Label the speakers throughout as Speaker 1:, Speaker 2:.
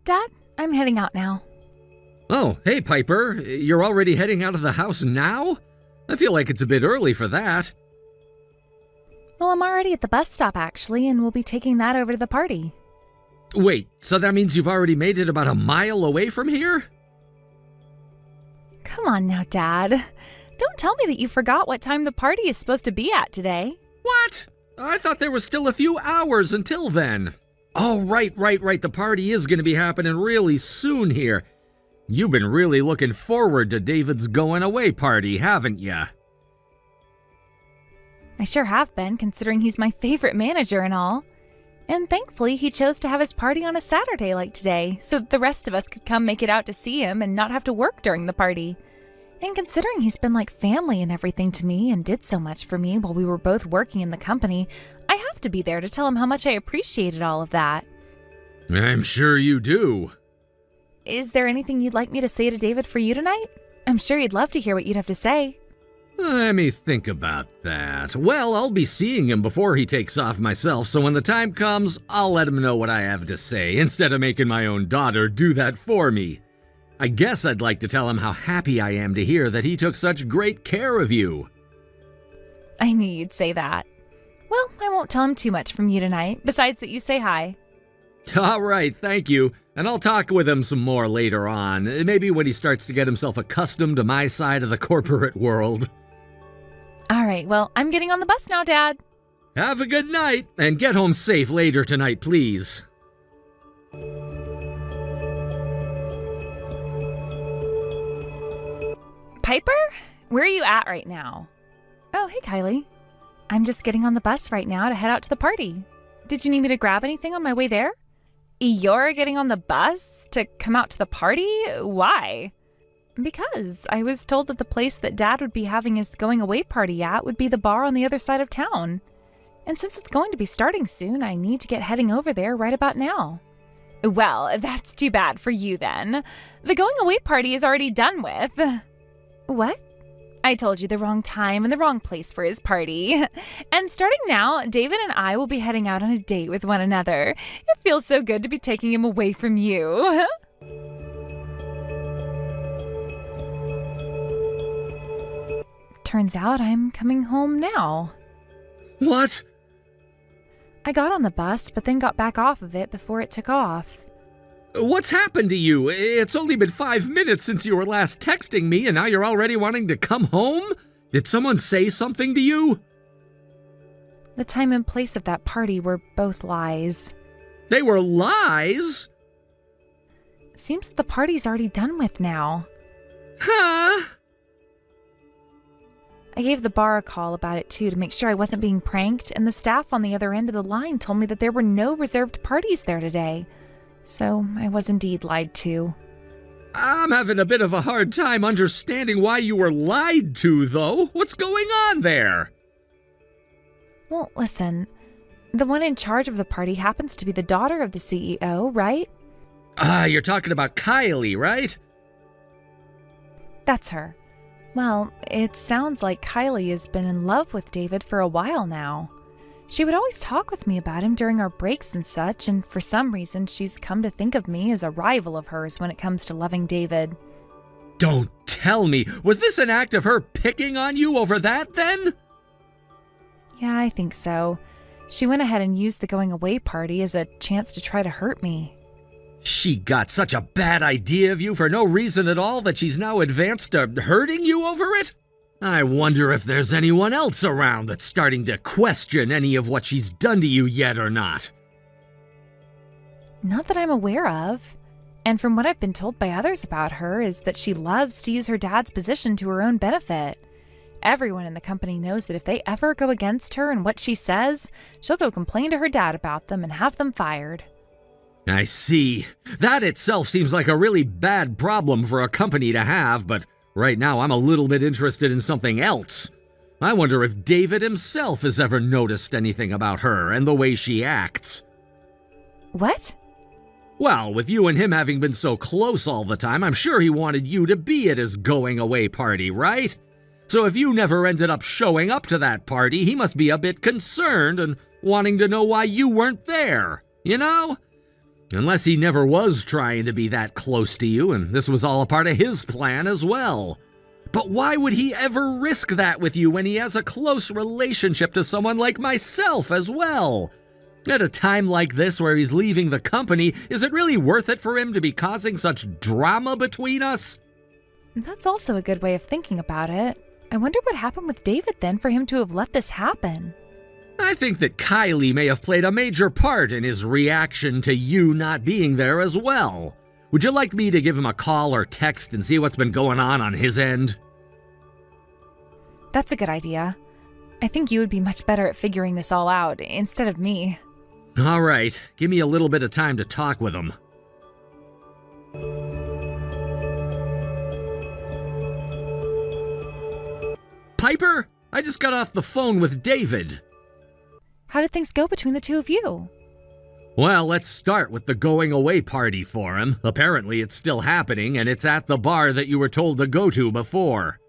Speaker 1: Dad, I'm heading out now.
Speaker 2: Oh, hey Piper, you're already heading out of the house now? I feel like it's a bit early for that.
Speaker 1: Well, I'm already at the bus stop actually, and we'll be taking that over to the party.
Speaker 2: Wait, so that means you've already made it about a mile away from here?
Speaker 1: Come on now, Dad. Don't tell me that you forgot what time the party is supposed to be at today.
Speaker 2: What? I thought there was still a few hours until then. Oh, right. The party is going to be happening really soon here. You've been really looking forward to David's going away party, haven't ya?
Speaker 1: I sure have been, considering he's my favorite manager and all. And thankfully, he chose to have his party on a Saturday like today, so that the rest of us could come make it out to see him and not have to work during the party. And considering he's been like family and everything to me and did so much for me while we were both working in the company, I have to be there to tell him how much I appreciated all of that.
Speaker 2: I'm sure you do.
Speaker 1: Is there anything you'd like me to say to David for you tonight? I'm sure he'd love to hear what you'd have to say.
Speaker 2: Let me think about that. Well, I'll be seeing him before he takes off myself, so when the time comes, I'll let him know what I have to say, instead of making my own daughter do that for me. I guess I'd like to tell him how happy I am to hear that he took such great care of you.
Speaker 1: I knew you'd say that. Well, I won't tell him too much from you tonight, besides that you say hi.
Speaker 2: All right, thank you. And I'll talk with him some more later on, maybe when he starts to get himself accustomed to my side of the corporate world.
Speaker 1: All right, well, I'm getting on the bus now, Dad.
Speaker 2: Have a good night, and get home safe later tonight, please.
Speaker 1: Piper? Where are you at right now? Oh, hey, Kylie. I'm just getting on the bus right now to head out to the party. Did you need me to grab anything on my way there? You're getting on the bus to come out to the party? Why? Because I was told that the place that Dad would be having his going away party at would be the bar on the other side of town. And since it's going to be starting soon, I need to get heading over there right about now. Well, that's too bad for you then. The going away party is already done with. What? I told you the wrong time and the wrong place for his party. And starting now, David and I will be heading out on a date with one another. It feels so good to be taking him away from you. Turns out I'm coming home now.
Speaker 2: What?
Speaker 1: I got on the bus, but then got back off of it before it took off.
Speaker 2: What's happened to you? It's only been 5 minutes since you were last texting me, and now you're already wanting to come home? Did someone say something to you?
Speaker 1: The time and place of that party were both lies.
Speaker 2: They were lies?
Speaker 1: Seems the party's already done with now.
Speaker 2: Huh?
Speaker 1: I gave the bar a call about it too to make sure I wasn't being pranked, and the staff on the other end of the line told me that there were no reserved parties there today. So I was indeed lied to.
Speaker 2: I'm having a bit of a hard time understanding why you were lied to, though. What's going on there?
Speaker 1: Well, listen. The one in charge of the party happens to be the daughter of the CEO, right?
Speaker 2: You're talking about Kylie, right?
Speaker 1: That's her. Well, it sounds like Kylie has been in love with David for a while now. She would always talk with me about him during our breaks and such, and for some reason she's come to think of me as a rival of hers when it comes to loving David.
Speaker 2: Don't tell me! Was this an act of her picking on you over that, then?
Speaker 1: Yeah, I think so. She went ahead and used the going away party as a chance to try to hurt me.
Speaker 2: She got such a bad idea of you for no reason at all that she's now advanced to hurting you over it? I wonder if there's anyone else around that's starting to question any of what she's done to you yet or not.
Speaker 1: Not that I'm aware of. And from what I've been told by others about her is that she loves to use her dad's position to her own benefit. Everyone in the company knows that if they ever go against her and what she says, she'll go complain to her dad about them and have them fired.
Speaker 2: I see. That itself seems like a really bad problem for a company to have, but right now I'm a little bit interested in something else. I wonder if David himself has ever noticed anything about her and the way she acts.
Speaker 1: What?
Speaker 2: Well, with you and him having been so close all the time, I'm sure he wanted you to be at his going-away party, right? So if you never ended up showing up to that party, he must be a bit concerned and wanting to know why you weren't there, you know? Unless he never was trying to be that close to you, and this was all a part of his plan as well. But why would he ever risk that with you when he has a close relationship to someone like myself as well? At a time like this where he's leaving the company, is it really worth it for him to be causing such drama between us?
Speaker 1: That's also a good way of thinking about it. I wonder what happened with David then for him to have let this happen.
Speaker 2: I think that Kylie may have played a major part in his reaction to you not being there as well. Would you like me to give him a call or text and see what's been going on his end?
Speaker 1: That's a good idea. I think you would be much better at figuring this all out instead of me.
Speaker 2: All right, give me a little bit of time to talk with him. Piper, I just got off the phone with David.
Speaker 1: How did things go between the two of you?
Speaker 2: Well, let's start with the going away party for him. Apparently it's still happening, and it's at the bar that you were told to go to before.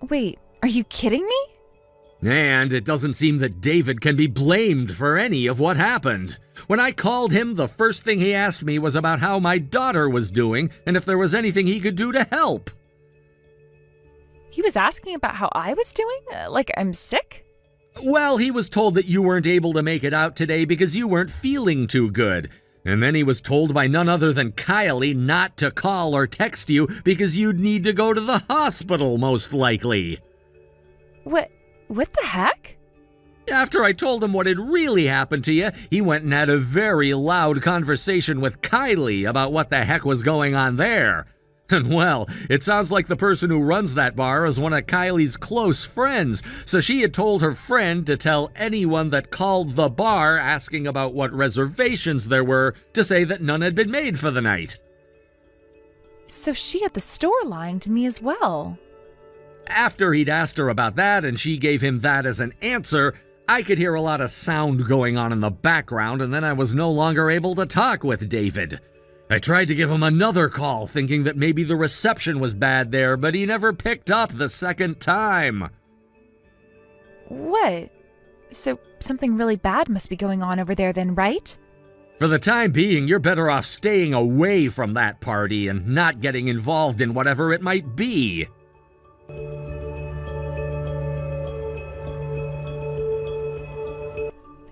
Speaker 1: Wait, are you kidding me?
Speaker 2: And it doesn't seem that David can be blamed for any of what happened. When I called him, the first thing he asked me was about how my daughter was doing and if there was anything he could do to help.
Speaker 1: He was asking about how I was doing? Like I'm sick?
Speaker 2: Well, he was told that you weren't able to make it out today because you weren't feeling too good. And then he was told by none other than Kylie not to call or text you because you'd need to go to the hospital, most likely.
Speaker 1: What the heck?
Speaker 2: After I told him what had really happened to you, he went and had a very loud conversation with Kylie about what the heck was going on there. And well, it sounds like the person who runs that bar is one of Kylie's close friends, so she had told her friend to tell anyone that called the bar asking about what reservations there were to say that none had been made for the night.
Speaker 1: So she at the store lying to me as well.
Speaker 2: After he'd asked her about that and she gave him that as an answer, I could hear a lot of sound going on in the background, and then I was no longer able to talk with David. I tried to give him another call, thinking that maybe the reception was bad there, but he never picked up the second time.
Speaker 1: What? So something really bad must be going on over there then, right?
Speaker 2: For the time being, you're better off staying away from that party and not getting involved in whatever it might be.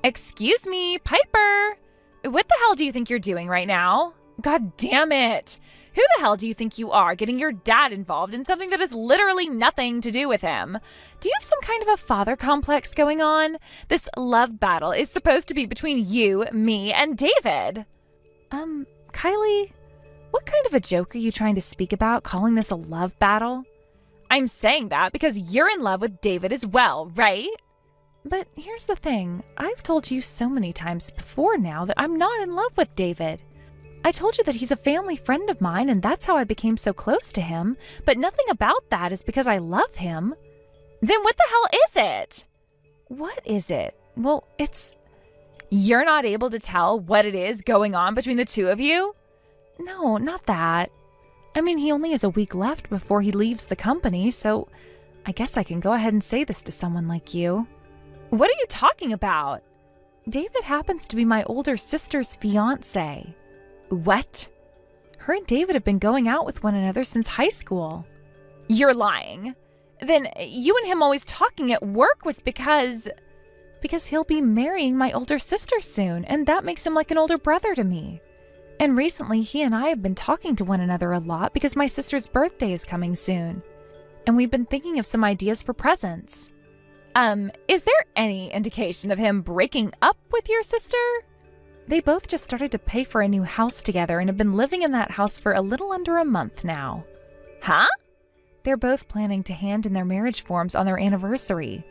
Speaker 1: Excuse me, Piper! What the hell do you think you're doing right now? God damn it! Who the hell do you think you are getting your dad involved in something that has literally nothing to do with him? Do you have some kind of a father complex going on? This love battle is supposed to be between you, me, and David. Kylie, what kind of a joke are you trying to speak about calling this a love battle? I'm saying that because you're in love with David as well, right? But here's the thing. I've told you so many times before now that I'm not in love with David. I told you that he's a family friend of mine and that's how I became so close to him, but nothing about that is because I love him. Then what the hell is it? What is it? Well, you're not able to tell what it is going on between the two of you? No, not that. I mean, he only has a week left before he leaves the company, so I guess I can go ahead and say this to someone like you. What are you talking about? David happens to be my older sister's fiancé. What? Her and David have been going out with one another since high school. You're lying. Then you and him always talking at work was because he'll be marrying my older sister soon, and that makes him like an older brother to me. And recently, he and I have been talking to one another a lot because my sister's birthday is coming soon. And we've been thinking of some ideas for presents. Is there any indication of him breaking up with your sister? They both just started to pay for a new house together and have been living in that house for a little under a month now. Huh? They're both planning to hand in their marriage forms on their anniversary.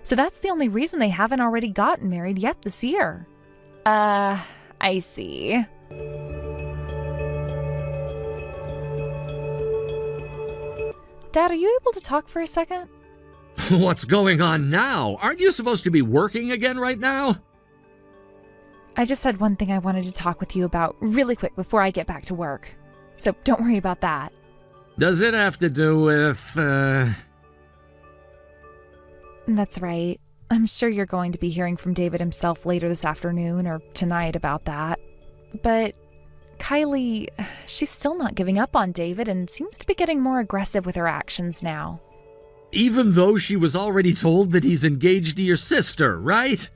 Speaker 1: So that's the only reason they haven't already gotten married yet this year. I see. Dad, are you able to talk for a second?
Speaker 2: What's going on now? Aren't you supposed to be working again right now?
Speaker 1: I just had one thing I wanted to talk with you about really quick before I get back to work. So don't worry about that.
Speaker 2: Does it have to do with,
Speaker 1: That's right. I'm sure you're going to be hearing from David himself later this afternoon or tonight about that. But Kylie, she's still not giving up on David and seems to be getting more aggressive with her actions now.
Speaker 2: Even though she was already told that he's engaged to your sister, right?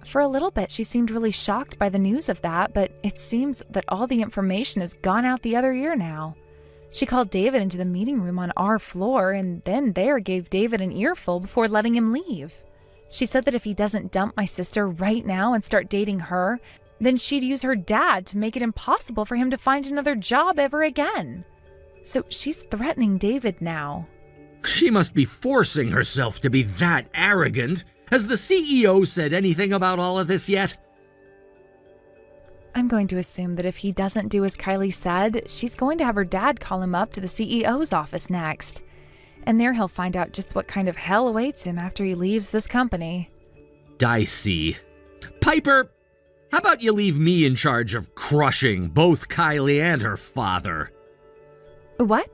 Speaker 1: For a little bit, she seemed really shocked by the news of that, but it seems that all the information has gone out the other ear now. She called David into the meeting room on our floor and then there gave David an earful before letting him leave. She said that if he doesn't dump my sister right now and start dating her, then she'd use her dad to make it impossible for him to find another job ever again. So she's threatening David now.
Speaker 2: She must be forcing herself to be that arrogant. Has the CEO said anything about all of this yet?
Speaker 1: I'm going to assume that if he doesn't do as Kylie said, she's going to have her dad call him up to the CEO's office next. And there he'll find out just what kind of hell awaits him after he leaves this company.
Speaker 2: Dicey. Piper, how about you leave me in charge of crushing both Kylie and her father?
Speaker 1: What?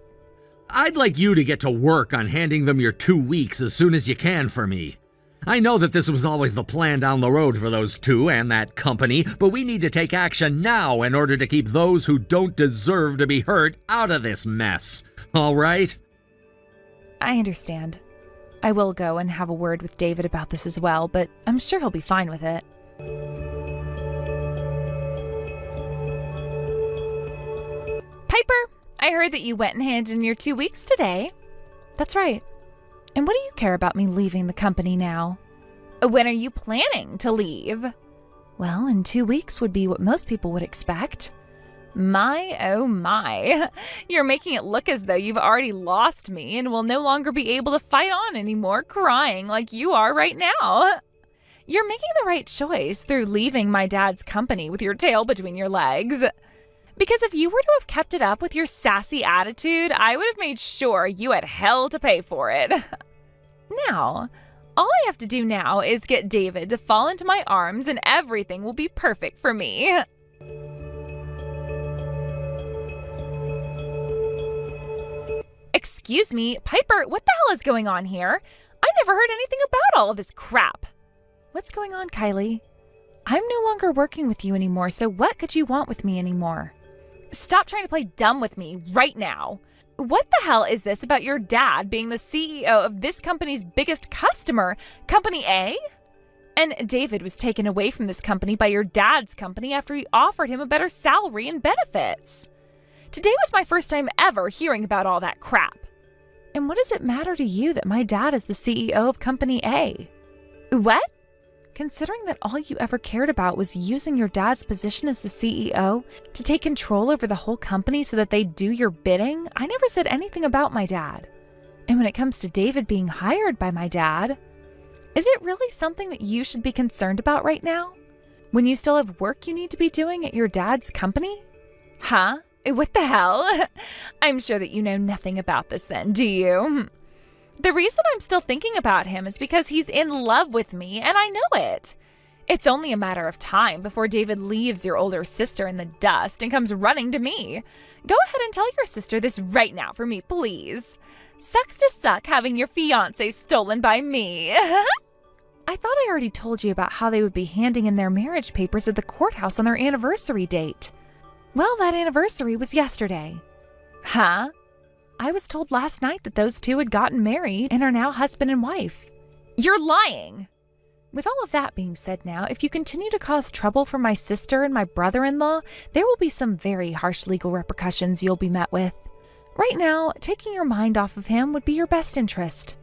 Speaker 2: I'd like you to get to work on handing them your 2 weeks as soon as you can for me. I know that this was always the plan down the road for those two and that company, but we need to take action now in order to keep those who don't deserve to be hurt out of this mess. All right?
Speaker 1: I understand. I will go and have a word with David about this as well, but I'm sure he'll be fine with it. Piper, I heard that you went and handed in your 2 weeks today. That's right. And what do you care about me leaving the company now? When are you planning to leave? Well, in 2 weeks would be what most people would expect. My, oh my. You're making it look as though you've already lost me and will no longer be able to fight on anymore crying like you are right now. You're making the right choice through leaving my dad's company with your tail between your legs. Because if you were to have kept it up with your sassy attitude, I would have made sure you had hell to pay for it. Now, all I have to do now is get David to fall into my arms and everything will be perfect for me. Excuse me, Piper, what the hell is going on here? I never heard anything about all of this crap. What's going on, Kylie? I'm no longer working with you anymore, so what could you want with me anymore? Stop trying to play dumb with me right now. What the hell is this about your dad being the CEO of this company's biggest customer, Company A? And David was taken away from this company by your dad's company after he offered him a better salary and benefits. Today was my first time ever hearing about all that crap. And what does it matter to you that my dad is the CEO of Company A? What? Considering that all you ever cared about was using your dad's position as the CEO to take control over the whole company so that they'd do your bidding, I never said anything about my dad. And when it comes to David being hired by my dad, is it really something that you should be concerned about right now? When you still have work you need to be doing at your dad's company? Huh? What the hell? I'm sure that you know nothing about this then, do you? The reason I'm still thinking about him is because he's in love with me, and I know it. It's only a matter of time before David leaves your older sister in the dust and comes running to me. Go ahead and tell your sister this right now for me, please. Sucks to suck having your fiancé stolen by me. I thought I already told you about how they would be handing in their marriage papers at the courthouse on their anniversary date. Well, that anniversary was yesterday. Huh? I was told last night that those two had gotten married and are now husband and wife. You're lying! With all of that being said now, if you continue to cause trouble for my sister and my brother-in-law, there will be some very harsh legal repercussions you'll be met with. Right now, taking your mind off of him would be your best interest.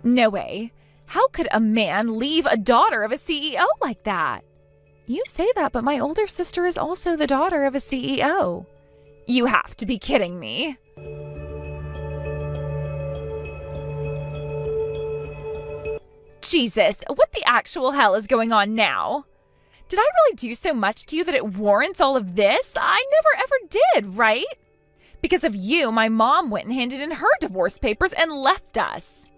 Speaker 1: No way. How could a man leave a daughter of a CEO like that? You say that, but my older sister is also the daughter of a CEO. You have to be kidding me. Jesus, what the actual hell is going on now? Did I really do so much to you that it warrants all of this? I never ever did, right? Because of you, my mom went and handed in her divorce papers and left us.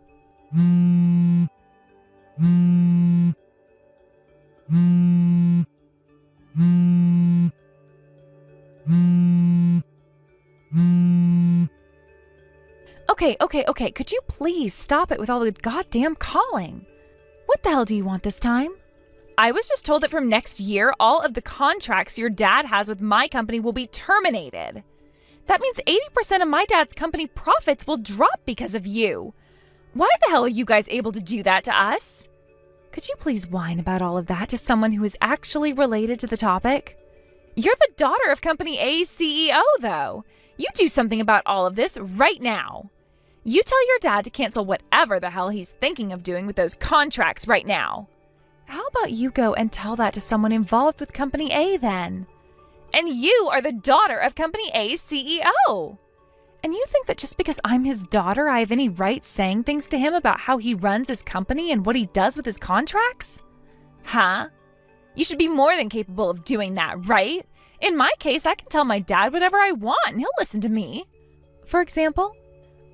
Speaker 1: Okay. Could you please stop it with all the goddamn calling? What the hell do you want this time? I was just told that from next year, all of the contracts your dad has with my company will be terminated. That means 80% of my dad's company profits will drop because of you. Why the hell are you guys able to do that to us? Could you please whine about all of that to someone who is actually related to the topic? You're the daughter of Company A's CEO, though. You do something about all of this right now. You tell your dad to cancel whatever the hell he's thinking of doing with those contracts right now. How about you go and tell that to someone involved with Company A then? And you are the daughter of Company A's CEO. And you think that just because I'm his daughter, I have any right saying things to him about how he runs his company and what he does with his contracts? Huh? You should be more than capable of doing that, right? In my case, I can tell my dad whatever I want and he'll listen to me. For example,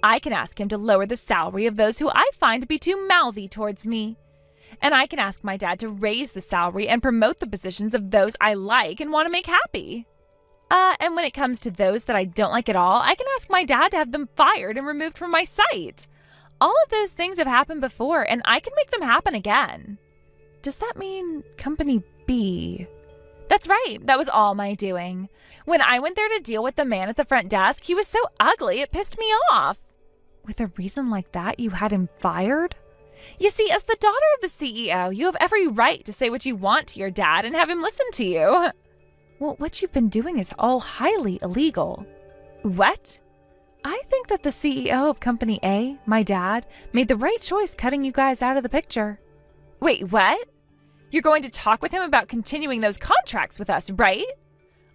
Speaker 1: I can ask him to lower the salary of those who I find to be too mouthy towards me. And I can ask my dad to raise the salary and promote the positions of those I like and want to make happy. And when it comes to those that I don't like at all, I can ask my dad to have them fired and removed from my site. All of those things have happened before, and I can make them happen again. Does that mean Company B? That's right. That was all my doing. When I went there to deal with the man at the front desk, he was so ugly it pissed me off. With a reason like that, you had him fired? You see, as the daughter of the CEO, you have every right to say what you want to your dad and have him listen to you. Well, what you've been doing is all highly illegal. What? I think that the CEO of Company A, my dad, made the right choice cutting you guys out of the picture. Wait, what? You're going to talk with him about continuing those contracts with us, right?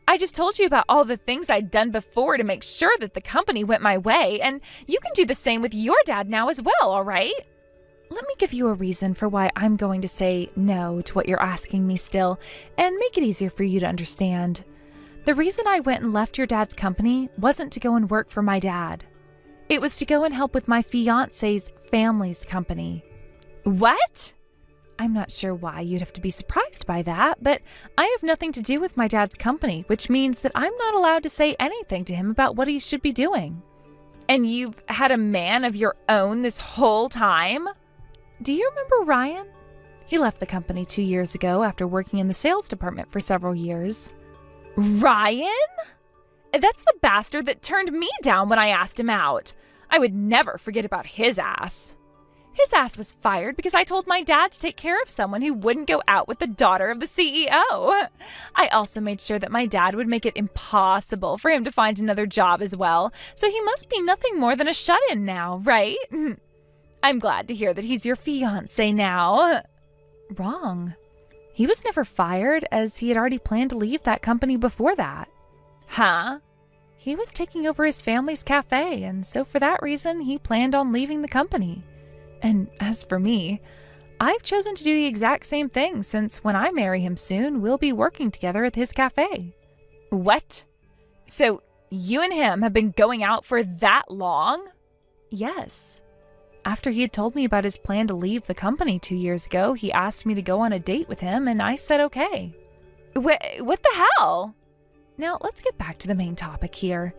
Speaker 1: I just told you about all the things I'd done before to make sure that the company went my way, and you can do the same with your dad now as well, all right? Let me give you a reason for why I'm going to say no to what you're asking me still, and make it easier for you to understand. The reason I went and left your dad's company wasn't to go and work for my dad. It was to go and help with my fiancé's family's company. What? I'm not sure why you'd have to be surprised by that, but I have nothing to do with my dad's company, which means that I'm not allowed to say anything to him about what he should be doing. And you've had a man of your own this whole time? Do you remember Ryan? He left the company 2 years ago after working in the sales department for several years. Ryan? That's the bastard that turned me down when I asked him out. I would never forget about his ass. His ass was fired because I told my dad to take care of someone who wouldn't go out with the daughter of the CEO. I also made sure that my dad would make it impossible for him to find another job as well, so he must be nothing more than a shut-in now, right? I'm glad to hear that he's your fiancé now. Wrong. He was never fired, as he had already planned to leave that company before that. Huh? He was taking over his family's cafe, and so for that reason, he planned on leaving the company. And as for me, I've chosen to do the exact same thing since when I marry him soon, we'll be working together at his cafe. What? So you and him have been going out for that long? Yes. After he had told me about his plan to leave the company 2 years ago, he asked me to go on a date with him, and I said okay. What the hell? Now, let's get back to the main topic here.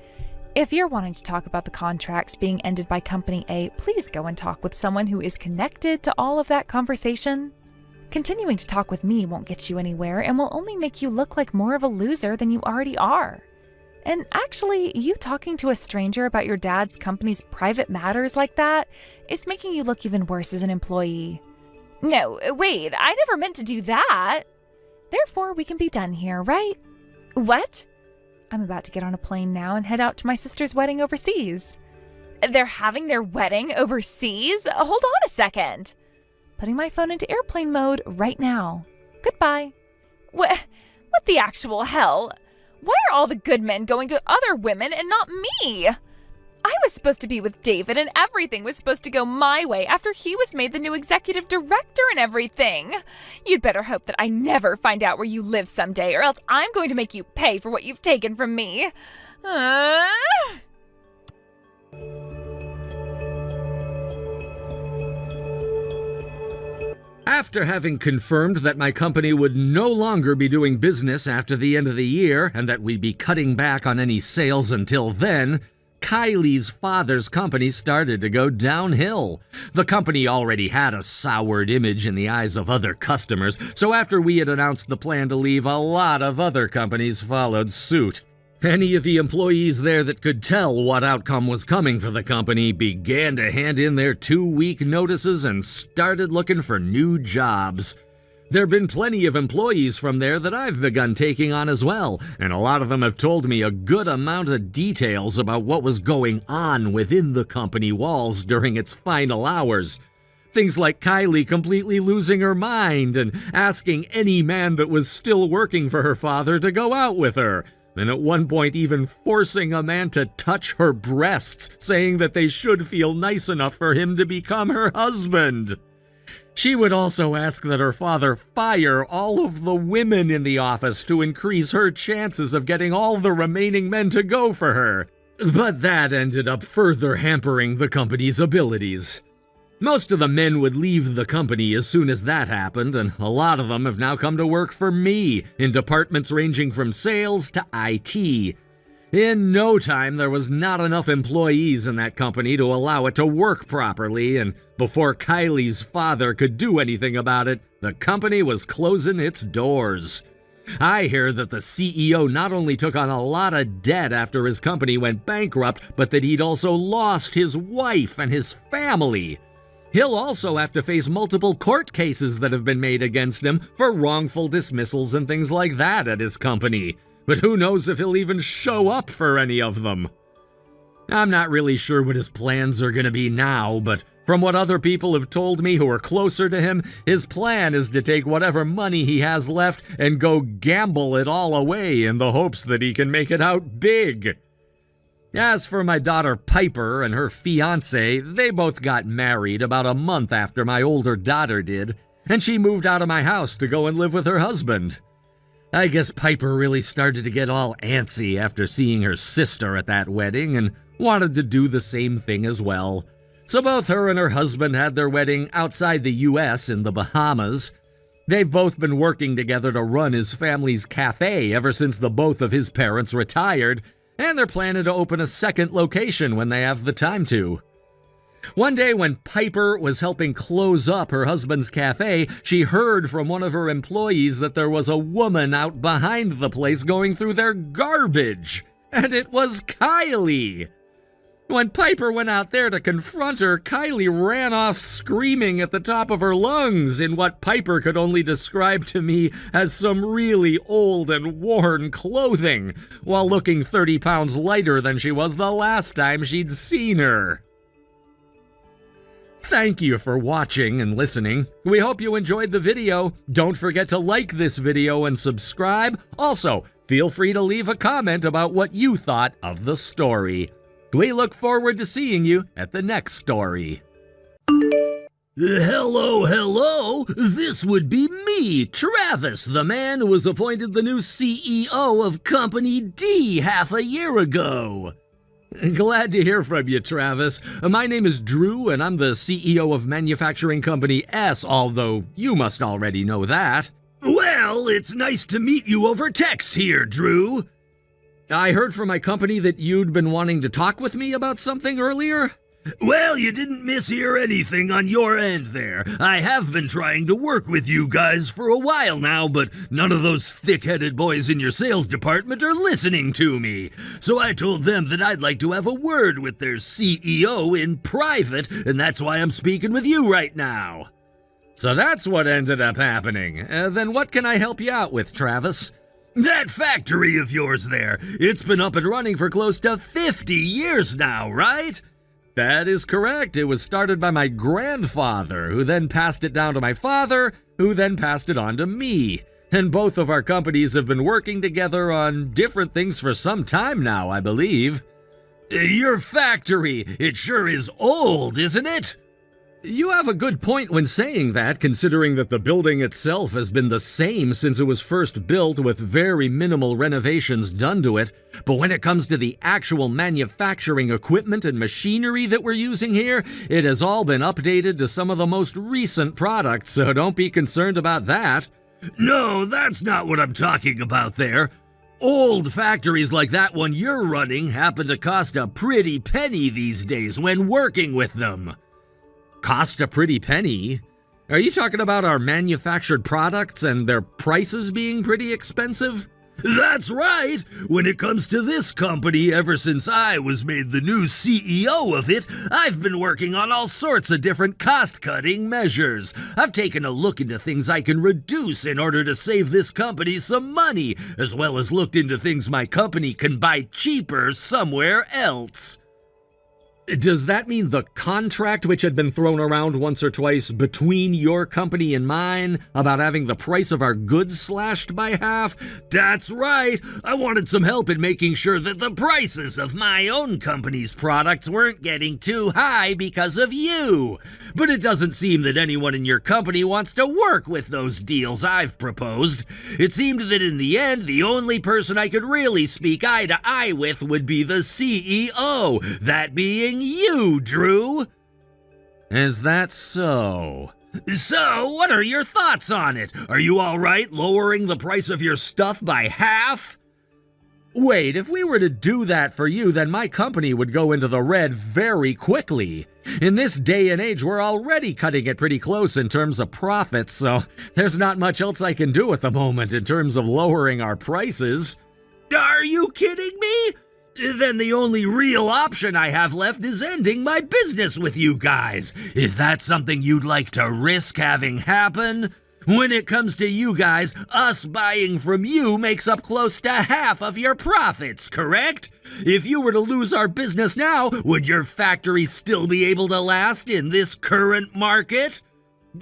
Speaker 1: If you're wanting to talk about the contracts being ended by Company A, please go and talk with someone who is connected to all of that conversation. Continuing to talk with me won't get you anywhere and will only make you look like more of a loser than you already are. And actually, you talking to a stranger about your dad's company's private matters like that is making you look even worse as an employee. No, wait, I never meant to do that. Therefore, we can be done here, right? What? I'm about to get on a plane now and head out to my sister's wedding overseas. They're having their wedding overseas? Hold on a second. Putting my phone into airplane mode right now. Goodbye. What the actual hell? Why are all the good men going to other women and not me? I was supposed to be with David and everything was supposed to go my way after he was made the new executive director and everything. You'd better hope that I never find out where you live someday, or else I'm going to make you pay for what you've taken from me.
Speaker 2: After having confirmed that my company would no longer be doing business after the end of the year and that we'd be cutting back on any sales until then, Kylie's father's company started to go downhill. The company already had a soured image in the eyes of other customers, so after we had announced the plan to leave, a lot of other companies followed suit. Any of the employees there that could tell what outcome was coming for the company began to hand in their 2-week notices and started looking for new jobs. There have been plenty of employees from there that I've begun taking on as well, and a lot of them have told me a good amount of details about what was going on within the company walls during its final hours. Things like Kylie completely losing her mind and asking any man that was still working for her father to go out with her, and at one point even forcing a man to touch her breasts, saying that they should feel nice enough for him to become her husband. She would also ask that her father fire all of the women in the office to increase her chances of getting all the remaining men to go for her. But that ended up further hampering the company's abilities. Most of the men would leave the company as soon as that happened, and a lot of them have now come to work for me in departments ranging from sales to IT. In no time, there was not enough employees in that company to allow it to work properly, and before Kylie's father could do anything about it, the company was closing its doors. I hear that the CEO not only took on a lot of debt after his company went bankrupt, but that he'd also lost his wife and his family. He'll also have to face multiple court cases that have been made against him for wrongful dismissals and things like that at his company. But who knows if he'll even show up for any of them. I'm not really sure what his plans are going to be now, but from what other people have told me who are closer to him, his plan is to take whatever money he has left and go gamble it all away in the hopes that he can make it out big. As for my daughter Piper and her fiancé, they both got married about a month after my older daughter did, and she moved out of my house to go and live with her husband. I guess Piper really started to get all antsy after seeing her sister at that wedding and wanted to do the same thing as well. So both her and her husband had their wedding outside the U.S. in the Bahamas. They've both been working together to run his family's cafe ever since the both of his parents retired, and they're planning to open a second location when they have the time to. One day when Piper was helping close up her husband's cafe, she heard from one of her employees that there was a woman out behind the place going through their garbage. And it was Kylie. When Piper went out there to confront her, Kylie ran off screaming at the top of her lungs in what Piper could only describe to me as some really old and worn clothing, while looking 30 pounds lighter than she was the last time she'd seen her. Thank you for watching and listening. We hope you enjoyed the video. Don't forget to like this video and subscribe. Also, feel free to leave a comment about what you thought of the story. We look forward to seeing you at the next story. Hello. This would be me, Travis, the man who was appointed the new CEO of Company D half a year ago. Glad to hear from you, Travis. My name is Drew, and I'm the CEO of Manufacturing Company S, although you must already know that. Well, it's nice to meet you over text here, Drew. I heard from my company that you'd been wanting to talk with me about something earlier. Well, you didn't mishear anything on your end there. I have been trying to work with you guys for a while now, but none of those thick-headed boys in your sales department are listening to me. So I told them that I'd like to have a word with their CEO in private, and that's why I'm speaking with you right now. So that's what ended up happening. Then what can I help you out with, Travis? That factory of yours there, it's been up and running for close to 50 years now, right? That is correct. It was started by my grandfather, who then passed it down to my father, who then passed it on to me. And both of our companies have been working together on different things for some time now, I believe. Your factory, it sure is old, isn't it? You have a good point when saying that, considering that the building itself has been the same since it was first built with very minimal renovations done to it. But when it comes to the actual manufacturing equipment and machinery that we're using here, it has all been updated to some of the most recent products, so don't be concerned about that. No, that's not what I'm talking about there. Old factories like that one you're running happen to cost a pretty penny these days when working with them. Cost a pretty penny? Are you talking about our manufactured products and their prices being pretty expensive? That's right! When it comes to this company, ever since I was made the new CEO of it, I've been working on all sorts of different cost-cutting measures. I've taken a look into things I can reduce in order to save this company some money, as well as looked into things my company can buy cheaper somewhere else. Does that mean the contract which had been thrown around once or twice between your company and mine about having the price of our goods slashed by half? That's right! I wanted some help in making sure that the prices of my own company's products weren't getting too high because of you. But it doesn't seem that anyone in your company wants to work with those deals I've proposed. It seemed that in the end, the only person I could really speak eye to eye with would be the CEO, that being you, Drew. Is that so? So, what are your thoughts on it? Are you all right lowering the price of your stuff by half? Wait, if we were to do that for you, then my company would go into the red very quickly. In this day and age, we're already cutting it pretty close in terms of profits, so there's not much else I can do at the moment in terms of lowering our prices. Are you kidding me? Then the only real option I have left is ending my business with you guys. Is that something you'd like to risk having happen? When it comes to you guys, us buying from you makes up close to half of your profits, correct? If you were to lose our business now, would your factory still be able to last in this current market?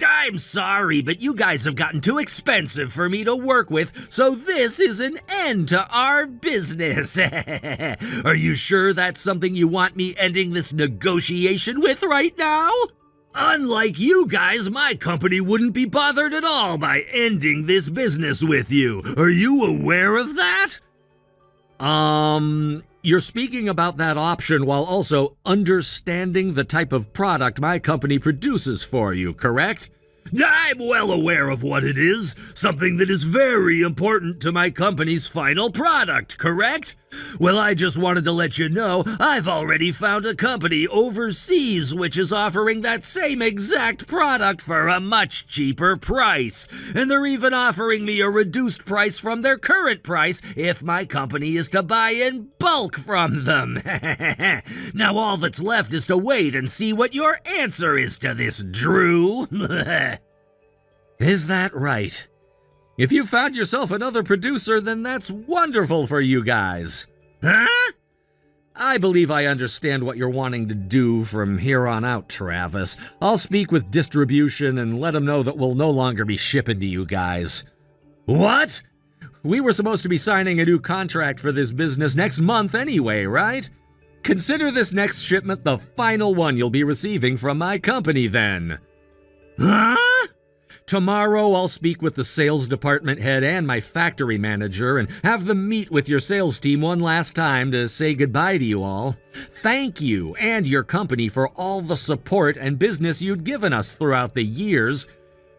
Speaker 2: I'm sorry, but you guys have gotten too expensive for me to work with, so this is an end to our business. Are you sure that's something you want me ending this negotiation with right now? Unlike you guys, my company wouldn't be bothered at all by ending this business with you. Are you aware of that? You're speaking about that option while also understanding the type of product my company produces for you, correct? I'm well aware of what it is. Something that is very important to my company's final product, correct? Well, I just wanted to let you know I've already found a company overseas which is offering that same exact product for a much cheaper price. And they're even offering me a reduced price from their current price if my company is to buy in bulk from them. Now all that's left is to wait and see what your answer is to this, Drew. Is that right? If you found yourself another producer, then that's wonderful for you guys. Huh? I believe I understand what you're wanting to do from here on out, Travis. I'll speak with distribution and let them know that we'll no longer be shipping to you guys. What? We were supposed to be signing a new contract for this business next month anyway, right? Consider this next shipment the final one you'll be receiving from my company then. Huh? Tomorrow I'll speak with the sales department head and my factory manager and have them meet with your sales team one last time to say goodbye to you all. Thank you and your company for all the support and business you'd given us throughout the years.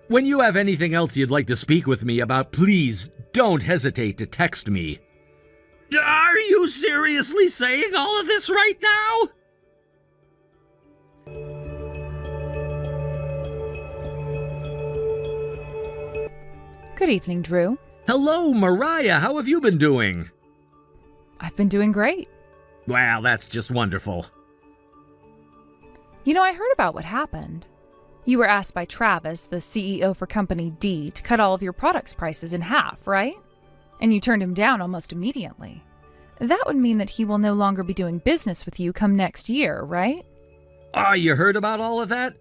Speaker 2: When you have anything else you'd like to speak with me about, please don't hesitate to text me. Are you seriously saying all of this right now?
Speaker 1: Good evening, Drew.
Speaker 2: Hello, Mariah. How have you been doing?
Speaker 1: I've been doing great.
Speaker 2: Wow, that's just wonderful.
Speaker 1: You know, I heard about what happened. You were asked by Travis, the CEO for Company D, to cut all of your products' prices in half, right? And you turned him down almost immediately. That would mean that he will no longer be doing business with you come next year, right?
Speaker 2: You heard about all of that?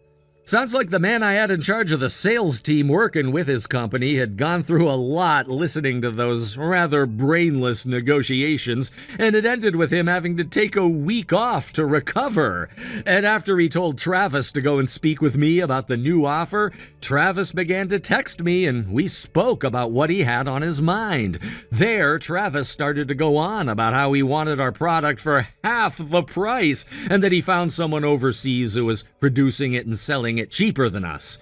Speaker 2: Sounds like the man I had in charge of the sales team working with his company had gone through a lot listening to those rather brainless negotiations, and it ended with him having to take a week off to recover. And after he told Travis to go and speak with me about the new offer, Travis began to text me and we spoke about what he had on his mind. There, Travis started to go on about how he wanted our product for half the price and that he found someone overseas who was producing it and selling it cheaper than us.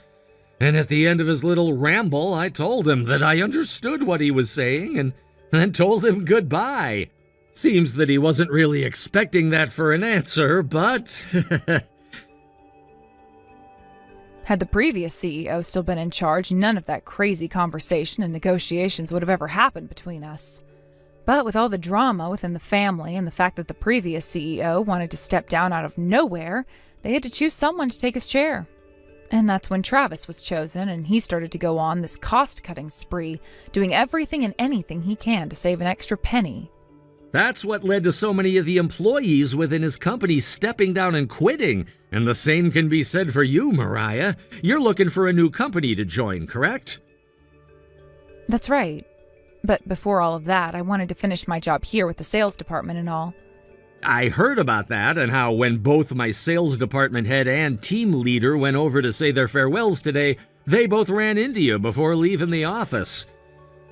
Speaker 2: And at the end of his little ramble, I told him that I understood what he was saying and and told him goodbye. Seems that he wasn't really expecting that for an answer, but...
Speaker 1: Had the previous CEO still been in charge, none of that crazy conversation and negotiations would have ever happened between us. But with all the drama within the family and the fact that the previous CEO wanted to step down out of nowhere, they had to choose someone to take his chair. And that's when Travis was chosen, and he started to go on this cost-cutting spree, doing everything and anything he can to save an extra penny.
Speaker 2: That's what led to so many of the employees within his company stepping down and quitting. And the same can be said for you, Mariah. You're looking for a new company to join, correct?
Speaker 1: That's right. But before all of that, I wanted to finish my job here with the sales department and all.
Speaker 2: I heard about that and how when both my sales department head and team leader went over to say their farewells today, they both ran into you before leaving the office.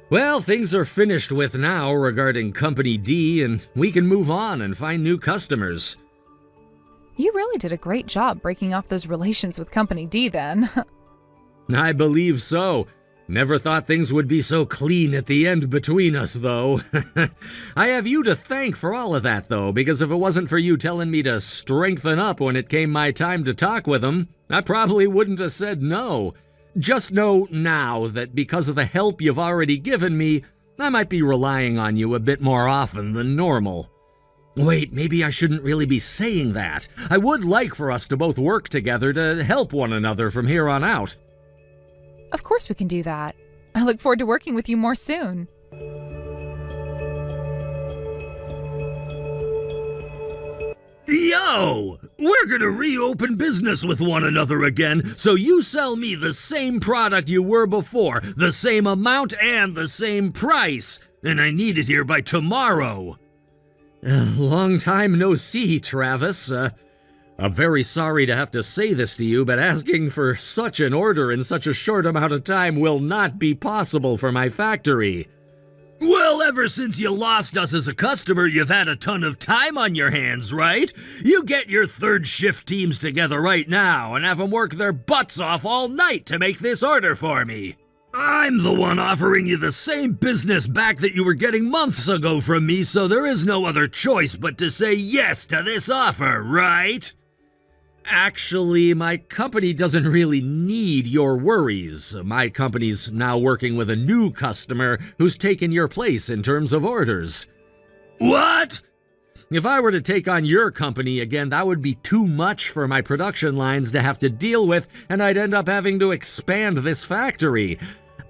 Speaker 2: Well, things are finished with now regarding Company D, and we can move on and find new customers.
Speaker 1: You really did a great job breaking off those relations with Company D then.
Speaker 2: I believe so. Never thought things would be so clean at the end between us, though. I have you to thank for all of that, though, because if it wasn't for you telling me to strengthen up when it came my time to talk with them, I probably wouldn't have said no. Just know now that because of the help you've already given me, I might be relying on you a bit more often than normal. Wait, maybe I shouldn't really be saying that. I would like for us to both work together to help one another from here on out.
Speaker 1: Of course we can do that. I look forward to working with you more soon.
Speaker 2: Yo! We're gonna reopen business with one another again, so you sell me the same product you were before, the same amount and the same price, and I need it here by tomorrow. Long time no see, Travis. I'm very sorry to have to say this to you, but asking for such an order in such a short amount of time will not be possible for my factory. Well, ever since you lost us as a customer, you've had a ton of time on your hands, right? You get your third shift teams together right now and have them work their butts off all night to make this order for me. I'm the one offering you the same business back that you were getting months ago from me, so there is no other choice but to say yes to this offer, right? Actually, my company doesn't really need your worries. My company's now working with a new customer who's taken your place in terms of orders. What? If I were to take on your company again, that would be too much for my production lines to have to deal with, and I'd end up having to expand this factory.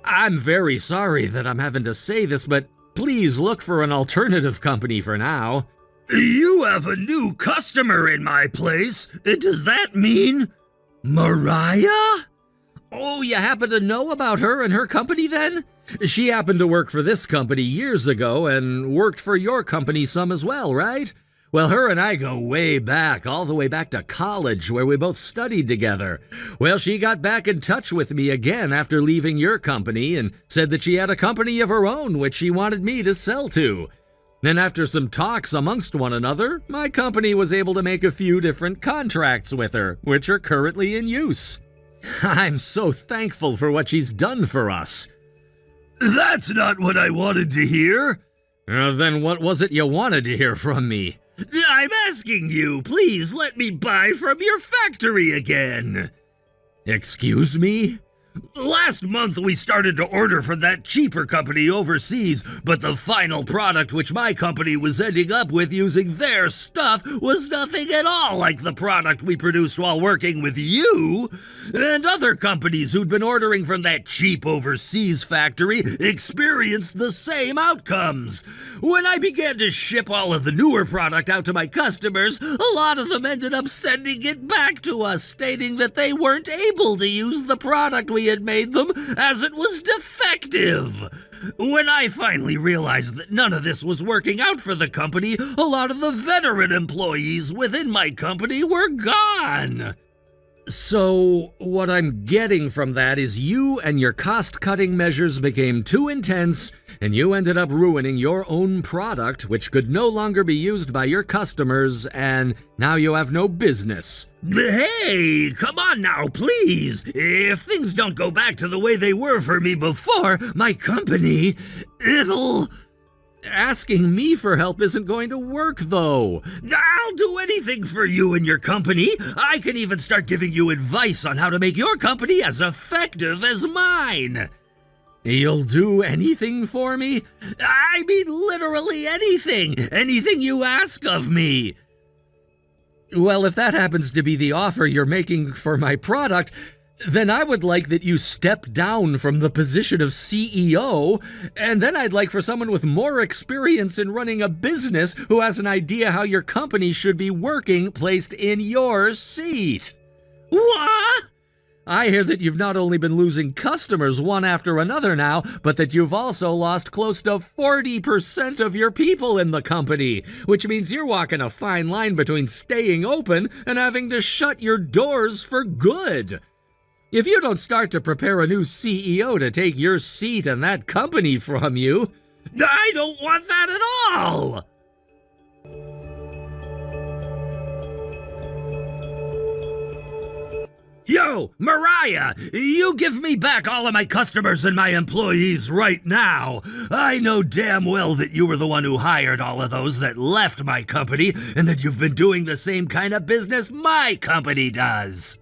Speaker 2: I'm very sorry that I'm having to say this, but please look for an alternative company for now. You have a new customer in my place. Does that mean Mariah? Oh, you happen to know about her and her company then? She happened to work for this company years ago and worked for your company some as well, right? Well, her and I go way back, all the way back to college where we both studied together. Well, she got back in touch with me again after leaving your company and said that she had a company of her own which she wanted me to sell to. Then after some talks amongst one another, my company was able to make a few different contracts with her, which are currently in use. I'm so thankful for what she's done for us. That's not what I wanted to hear. Then what was it you wanted to hear from me? I'm asking you, please let me buy from your factory again. Excuse me? Last month we started to order from that cheaper company overseas, but the final product which my company was ending up with using their stuff was nothing at all like the product we produced while working with you. And other companies who'd been ordering from that cheap overseas factory experienced the same outcomes. When I began to ship all of the newer product out to my customers, a lot of them ended up sending it back to us, stating that they weren't able to use the product we had made them as it was defective. When I finally realized that none of this was working out for the company, a lot of the veteran employees within my company were gone. So, what I'm getting from that is you and your cost-cutting measures became too intense, and you ended up ruining your own product, which could no longer be used by your customers, and now you have no business. Hey, come on now, please. If things don't go back to the way they were for me before, my company, it'll... Asking me for help isn't going to work, though. I'll do anything for you and your company. I can even start giving you advice on how to make your company as effective as mine. You'll do anything for me? I mean, literally anything. Anything you ask of me. Well, if that happens to be the offer you're making for my product, then I would like that you step down from the position of CEO, and then I'd like for someone with more experience in running a business who has an idea how your company should be working placed in your seat. What? I hear that you've not only been losing customers one after another now, but that you've also lost close to 40% of your people in the company, which means you're walking a fine line between staying open and having to shut your doors for good. If you don't start to prepare a new CEO to take your seat and that company from you, I don't want that at all! Yo, Mariah, you give me back all of my customers and my employees right now. I know damn well that you were the one who hired all of those that left my company and that you've been doing the same kind of business my company does.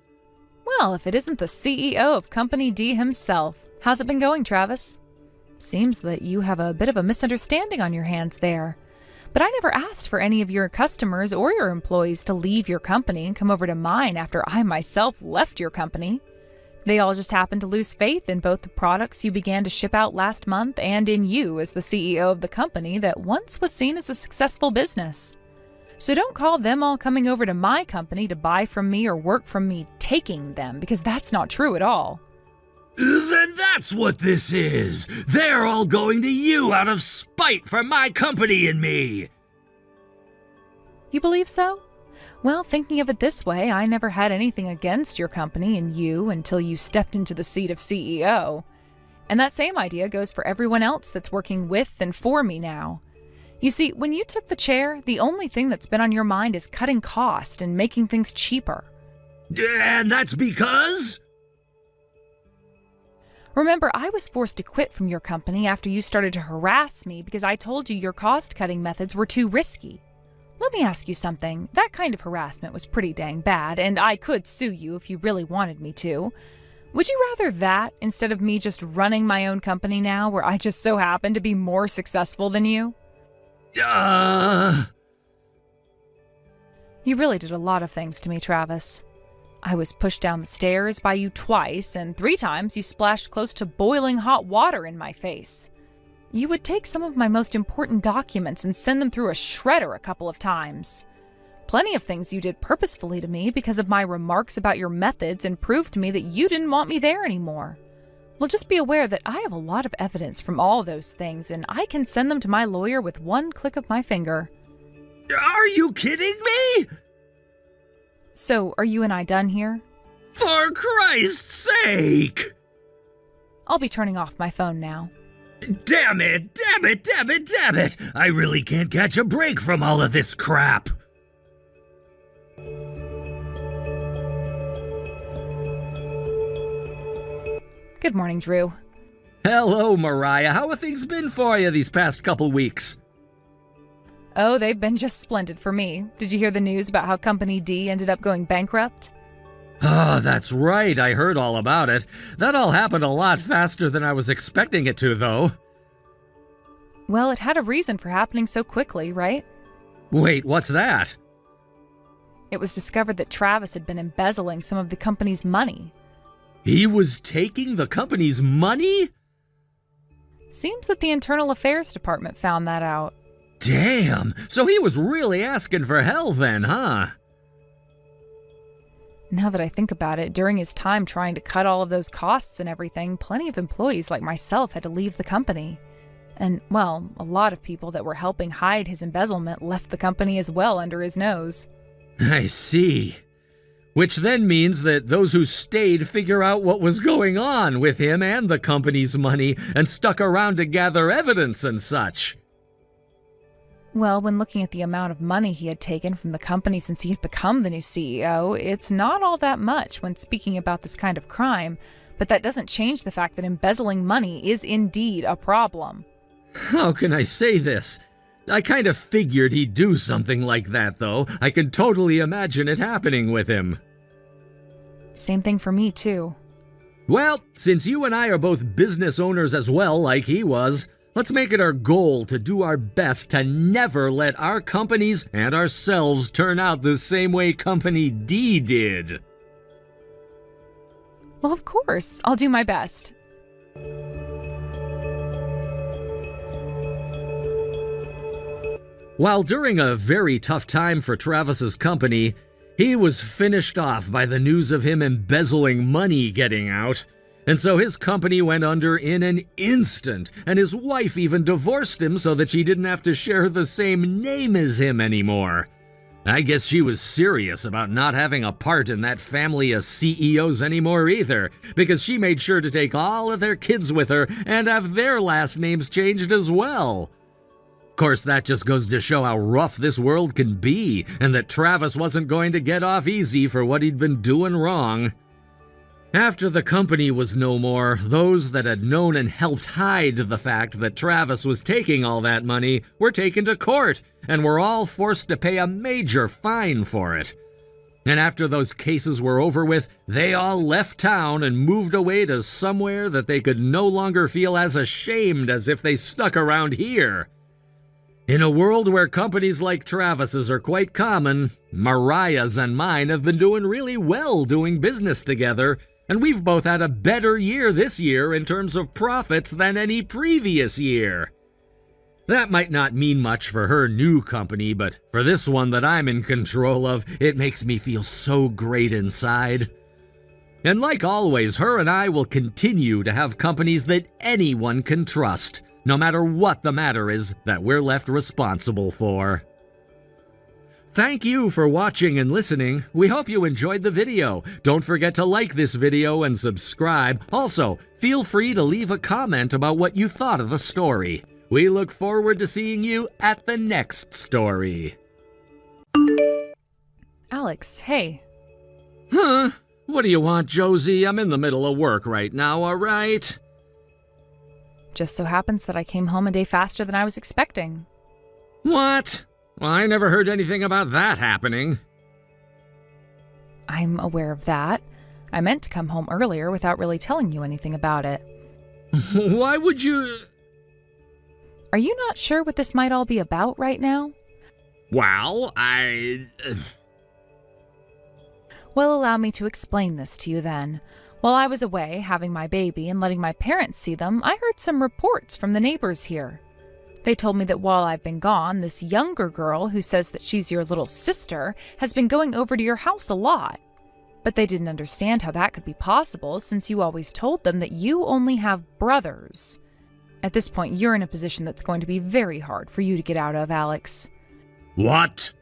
Speaker 1: Well, if it isn't the CEO of Company D himself. How's it been going, Travis? Seems that you have a bit of a misunderstanding on your hands there. But I never asked for any of your customers or your employees to leave your company and come over to mine after I myself left your company. They all just happened to lose faith in both the products you began to ship out last month and in you as the CEO of the company that once was seen as a successful business. So don't call them all coming over to my company to buy from me or work from me taking them, because that's not true at all.
Speaker 2: Then that's what this is. They're all going to you out of spite for my company and me.
Speaker 1: You believe so? Well, thinking of it this way, I never had anything against your company and you until you stepped into the seat of CEO. And that same idea goes for everyone else that's working with and for me now. You see, when you took the chair, the only thing that's been on your mind is cutting cost and making things cheaper.
Speaker 2: And that's because?
Speaker 1: Remember, I was forced to quit from your company after you started to harass me because I told you your cost-cutting methods were too risky. Let me ask you something. That kind of harassment was pretty dang bad, and I could sue you if you really wanted me to. Would you rather that instead of me just running my own company now where I just so happen to be more successful than you? You really did a lot of things to me, Travis. I was pushed down the stairs by you twice, and 3 times you splashed close to boiling hot water in my face. You would take some of my most important documents and send them through a shredder a couple of times. Plenty of things you did purposefully to me because of my remarks about your methods and proved to me that you didn't want me there anymore. Well, just be aware that I have a lot of evidence from all those things, and I can send them to my lawyer with one click of my finger.
Speaker 2: Are you kidding me?
Speaker 1: So, are you and I done here?
Speaker 2: For Christ's sake!
Speaker 1: I'll be turning off my phone now.
Speaker 2: Damn it! I really can't catch a break from all of this crap.
Speaker 1: Good morning, Drew.
Speaker 2: Hello, Mariah. How have things been for you these past couple weeks?
Speaker 1: Oh, they've been just splendid for me. Did you hear the news about how Company D ended up going bankrupt?
Speaker 2: Oh, that's right. I heard all about it. That all happened a lot faster than I was expecting it to, though.
Speaker 1: Well, it had a reason for happening so quickly, right?
Speaker 2: Wait, what's that?
Speaker 1: It was discovered that Travis had been embezzling some of the company's money.
Speaker 2: He was taking the company's money?
Speaker 1: Seems that the Internal Affairs Department found that out.
Speaker 2: Damn, so he was really asking for hell then, huh?
Speaker 1: Now that I think about it, during his time trying to cut all of those costs and everything, plenty of employees like myself had to leave the company. And, well, a lot of people that were helping hide his embezzlement left the company as well under his nose.
Speaker 2: I see. Which then means that those who stayed figure out what was going on with him and the company's money and stuck around to gather evidence and such.
Speaker 1: Well, when looking at the amount of money he had taken from the company since he had become the new CEO, it's not all that much when speaking about this kind of crime, but that doesn't change the fact that embezzling money is indeed a problem.
Speaker 2: How can I say this? I kind of figured he'd do something like that, though. I can totally imagine it happening with him.
Speaker 1: Same thing for me, too.
Speaker 2: Well, since you and I are both business owners as well, like he was, let's make it our goal to do our best to never let our companies and ourselves turn out the same way Company D did.
Speaker 1: Well, of course. I'll do my best.
Speaker 2: While during a very tough time for Travis's company, he was finished off by the news of him embezzling money getting out, and so his company went under in an instant, and his wife even divorced him so that she didn't have to share the same name as him anymore. I guess she was serious about not having a part in that family of CEOs anymore either, because she made sure to take all of their kids with her and have their last names changed as well. Of course, that just goes to show how rough this world can be, and that Travis wasn't going to get off easy for what he'd been doing wrong. After the company was no more, those that had known and helped hide the fact that Travis was taking all that money were taken to court, and were all forced to pay a major fine for it. And after those cases were over with, they all left town and moved away to somewhere that they could no longer feel as ashamed as if they stuck around here. In a world where companies like Travis's are quite common, Mariah's and mine have been doing really well doing business together, and we've both had a better year this year in terms of profits than any previous year. That might not mean much for her new company, but for this one that I'm in control of, it makes me feel so great inside. And like always, her and I will continue to have companies that anyone can trust, no matter what the matter is that we're left responsible for. Thank you for watching and listening. We hope you enjoyed the video. Don't forget to like this video and subscribe. Also, feel free to leave a comment about what you thought of the story. We look forward to seeing you at the next story.
Speaker 1: Alex, hey.
Speaker 2: Huh? What do you want, Josie? I'm in the middle of work right now, all right?
Speaker 1: Just so happens that I came home a day faster than I was expecting.
Speaker 2: What? Well, I never heard anything about that happening.
Speaker 1: I'm aware of that. I meant to come home earlier without really telling you anything about it.
Speaker 2: Why would you...
Speaker 1: Are you not sure what this might all be about right now?
Speaker 2: Well,
Speaker 1: Well, allow me to explain this to you then. While I was away having my baby and letting my parents see them, I heard some reports from the neighbors here. They told me that while I've been gone, this younger girl who says that she's your little sister has been going over to your house a lot. But they didn't understand how that could be possible since you always told them that you only have brothers. At this point, you're in a position that's going to be very hard for you to get out of, Alex.
Speaker 2: What?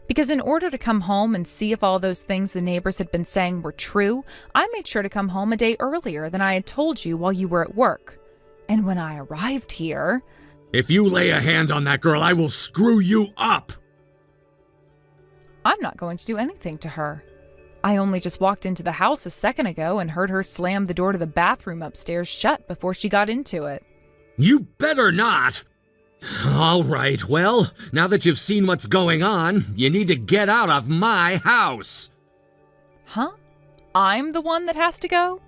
Speaker 1: Because in order to come home and see if all those things the neighbors had been saying were true, I made sure to come home a day earlier than I had told you while you were at work. And when I arrived here...
Speaker 2: If you lay a hand on that girl, I will screw you up!
Speaker 1: I'm not going to do anything to her. I only just walked into the house a second ago and heard her slam the door to the bathroom upstairs shut before she got into it.
Speaker 2: You better not! All right, well, now that you've seen what's going on, you need to get out of my house.
Speaker 1: Huh? I'm the one that has to go?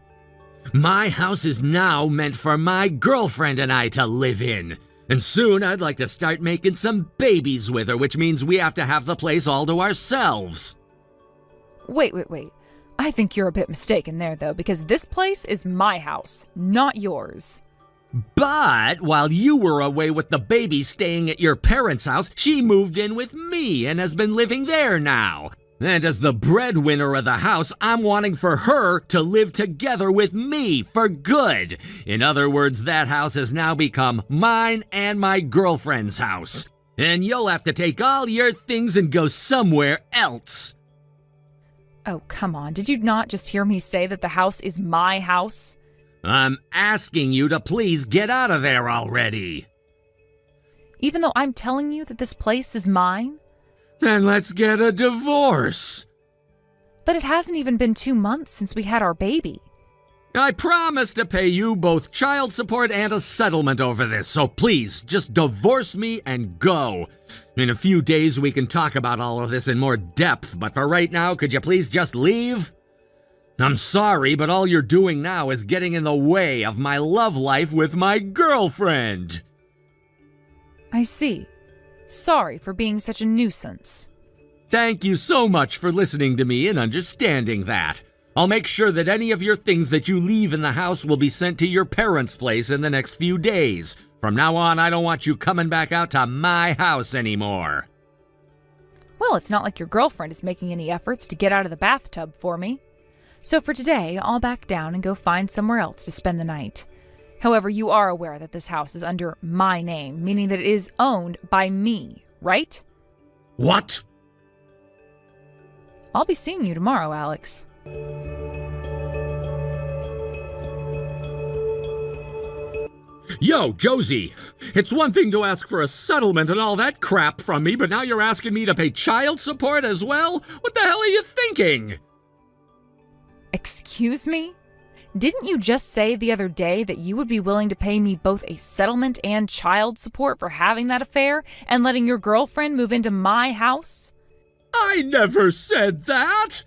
Speaker 2: My house is now meant for my girlfriend and I to live in. And soon I'd like to start making some babies with her, which means we have to have the place all to ourselves.
Speaker 1: Wait. I think you're a bit mistaken there, though, because this place is my house, not yours.
Speaker 2: But while you were away with the baby staying at your parents' house, she moved in with me and has been living there now. And as the breadwinner of the house, I'm wanting for her to live together with me for good. In other words, that house has now become mine and my girlfriend's house. And you'll have to take all your things and go somewhere else.
Speaker 1: Oh, come on. Did you not just hear me say that the house is my house?
Speaker 2: I'm asking you to please get out of there already.
Speaker 1: Even though I'm telling you that this place is mine?
Speaker 2: Then let's get a divorce.
Speaker 1: But it hasn't even been 2 months since we had our baby.
Speaker 2: I promise to pay you both child support and a settlement over this, so please, just divorce me and go. In a few days we can talk about all of this in more depth, but for right now, could you please just leave? I'm sorry, but all you're doing now is getting in the way of my love life with my girlfriend.
Speaker 1: I see. Sorry for being such a nuisance.
Speaker 2: Thank you so much for listening to me and understanding that. I'll make sure that any of your things that you leave in the house will be sent to your parents' place in the next few days. From now on, I don't want you coming back out to my house anymore.
Speaker 1: Well, it's not like your girlfriend is making any efforts to get out of the bathtub for me. So for today, I'll back down and go find somewhere else to spend the night. However, you are aware that this house is under my name, meaning that it is owned by me, right?
Speaker 2: What?
Speaker 1: I'll be seeing you tomorrow, Alex.
Speaker 2: Yo, Josie, it's one thing to ask for a settlement and all that crap from me, but now you're asking me to pay child support as well? What the hell are you thinking?
Speaker 1: Excuse me? Didn't you just say the other day that you would be willing to pay me both a settlement and child support for having that affair and letting your girlfriend move into my house?
Speaker 2: I never said that!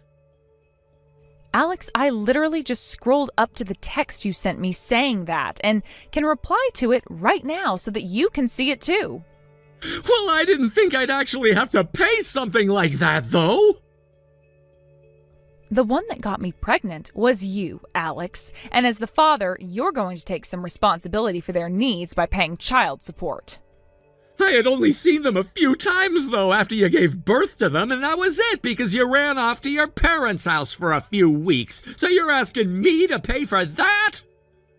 Speaker 1: Alex, I literally just scrolled up to the text you sent me saying that and can reply to it right now so that you can see it too.
Speaker 2: Well, I didn't think I'd actually have to pay something like that, though.
Speaker 1: The one that got me pregnant was you, Alex, and as the father, you're going to take some responsibility for their needs by paying child support.
Speaker 2: I had only seen them a few times, though, after you gave birth to them, and that was it, because you ran off to your parents' house for a few weeks. So you're asking me to pay for that?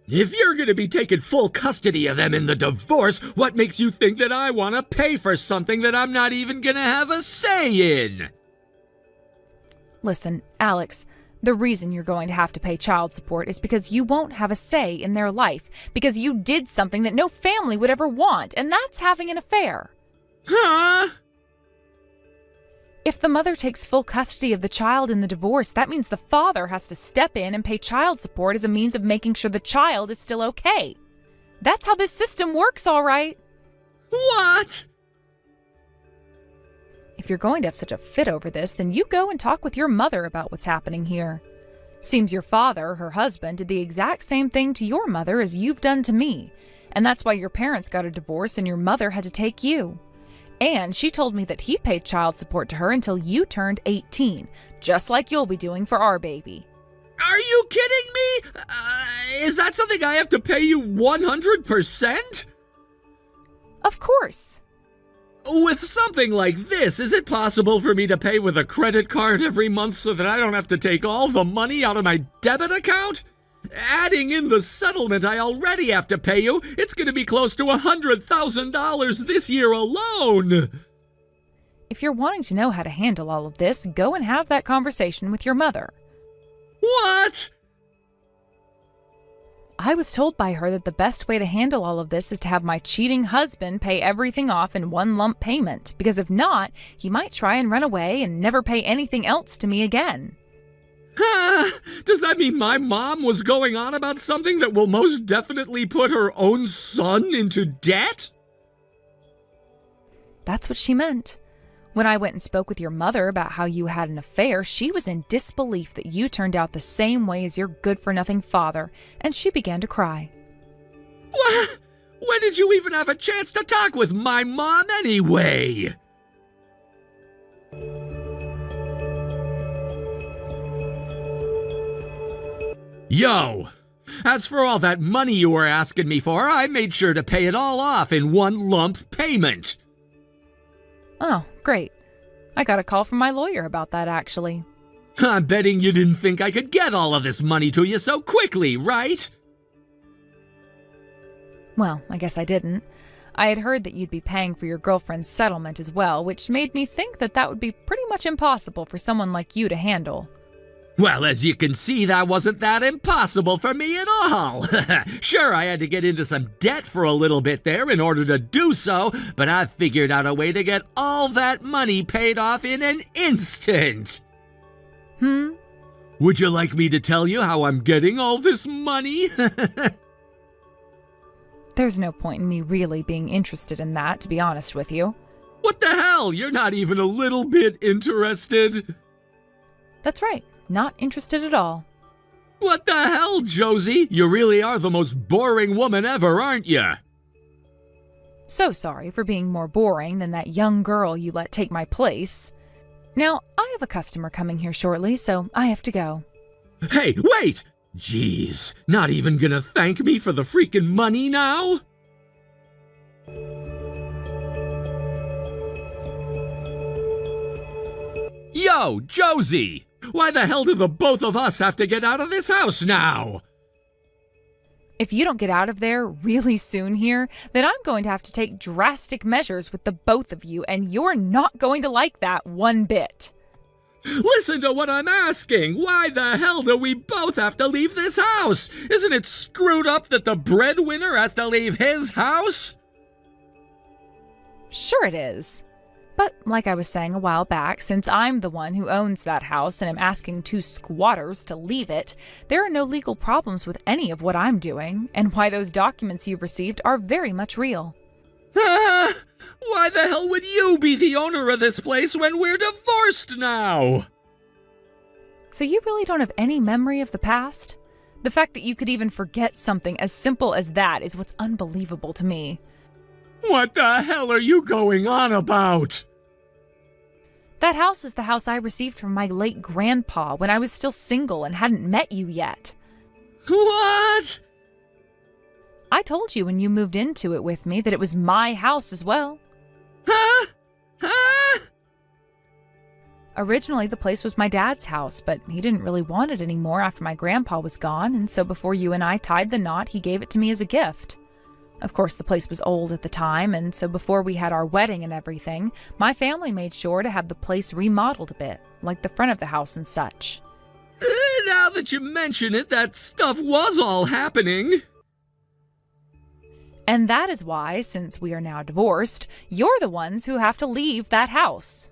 Speaker 2: If you're going to be taking full custody of them in the divorce, what makes you think that I want to pay for something that I'm not even going to have a say in?
Speaker 1: Listen, Alex, the reason you're going to have to pay child support is because you won't have a say in their life, because you did something that no family would ever want, and that's having an affair.
Speaker 2: Huh?
Speaker 1: If the mother takes full custody of the child in the divorce, that means the father has to step in and pay child support as a means of making sure the child is still okay. That's how this system works, all right.
Speaker 2: What?
Speaker 1: If you're going to have such a fit over this, then you go and talk with your mother about what's happening here. Seems your father, her husband, did the exact same thing to your mother as you've done to me, and that's why your parents got a divorce and your mother had to take you. And she told me that he paid child support to her until you turned 18, just like you'll be doing for our baby.
Speaker 2: Are you kidding me? Is that something I have to pay you 100%?
Speaker 1: Of course.
Speaker 2: With something like this, is it possible for me to pay with a credit card every month so that I don't have to take all the money out of my debit account? Adding in the settlement I already have to pay you, it's going to be close to $100,000 this year alone.
Speaker 1: If you're wanting to know how to handle all of this, go and have that conversation with your mother.
Speaker 2: What?
Speaker 1: I was told by her that the best way to handle all of this is to have my cheating husband pay everything off in one lump payment, because if not, he might try and run away and never pay anything else to me again.
Speaker 2: Does that mean my mom was going on about something that will most definitely put her own son into debt?
Speaker 1: That's what she meant. When I went and spoke with your mother about how you had an affair, she was in disbelief that you turned out the same way as your good-for-nothing father, and she began to cry.
Speaker 2: What? When did you even have a chance to talk with my mom anyway? Yo! As for all that money you were asking me for, I made sure to pay it all off in one lump payment.
Speaker 1: Oh, great. I got a call from my lawyer about that, actually.
Speaker 2: I'm betting you didn't think I could get all of this money to you so quickly, right?
Speaker 1: Well, I guess I didn't. I had heard that you'd be paying for your girlfriend's settlement as well, which made me think that that would be pretty much impossible for someone like you to handle.
Speaker 2: Well, as you can see, that wasn't that impossible for me at all. Sure, I had to get into some debt for a little bit there in order to do so, but I figured out a way to get all that money paid off in an instant. Would you like me to tell you how I'm getting all this money?
Speaker 1: There's no point in me really being interested in that, to be honest with you.
Speaker 2: What the hell? You're not even a little bit interested?
Speaker 1: That's right. Not interested at all.
Speaker 2: What the hell, Josie? You really are the most boring woman ever, aren't you?
Speaker 1: So sorry for being more boring than that young girl you let take my place. Now, I have a customer coming here shortly, so I have to go.
Speaker 2: Hey, wait! Jeez, not even gonna thank me for the freaking money now? Yo, Josie! Why the hell do the both of us have to get out of this house now?
Speaker 1: If you don't get out of there really soon here, then I'm going to have to take drastic measures with the both of you, and you're not going to like that one bit.
Speaker 2: Listen to what I'm asking! Why the hell do we both have to leave this house? Isn't it screwed up that the breadwinner has to leave his house?
Speaker 1: Sure it is. But like I was saying a while back, since I'm the one who owns that house and am asking two squatters to leave it, there are no legal problems with any of what I'm doing, and why those documents you've received are very much real.
Speaker 2: Why the hell would you be the owner of this place when we're divorced now?
Speaker 1: So you really don't have any memory of the past? The fact that you could even forget something as simple as that is what's unbelievable to me.
Speaker 2: What the hell are you going on about?
Speaker 1: That house is the house I received from my late grandpa when I was still single and hadn't met you yet.
Speaker 2: What?
Speaker 1: I told you when you moved into it with me that it was my house as well.
Speaker 2: Huh? Huh?
Speaker 1: Originally, the place was my dad's house, but he didn't really want it anymore after my grandpa was gone, and so before you and I tied the knot, he gave it to me as a gift. Of course, the place was old at the time, and so before we had our wedding and everything, my family made sure to have the place remodeled a bit, like the front of the house and such.
Speaker 2: Now that you mention it, that stuff was all happening.
Speaker 1: And that is why, since we are now divorced, you're the ones who have to leave that house.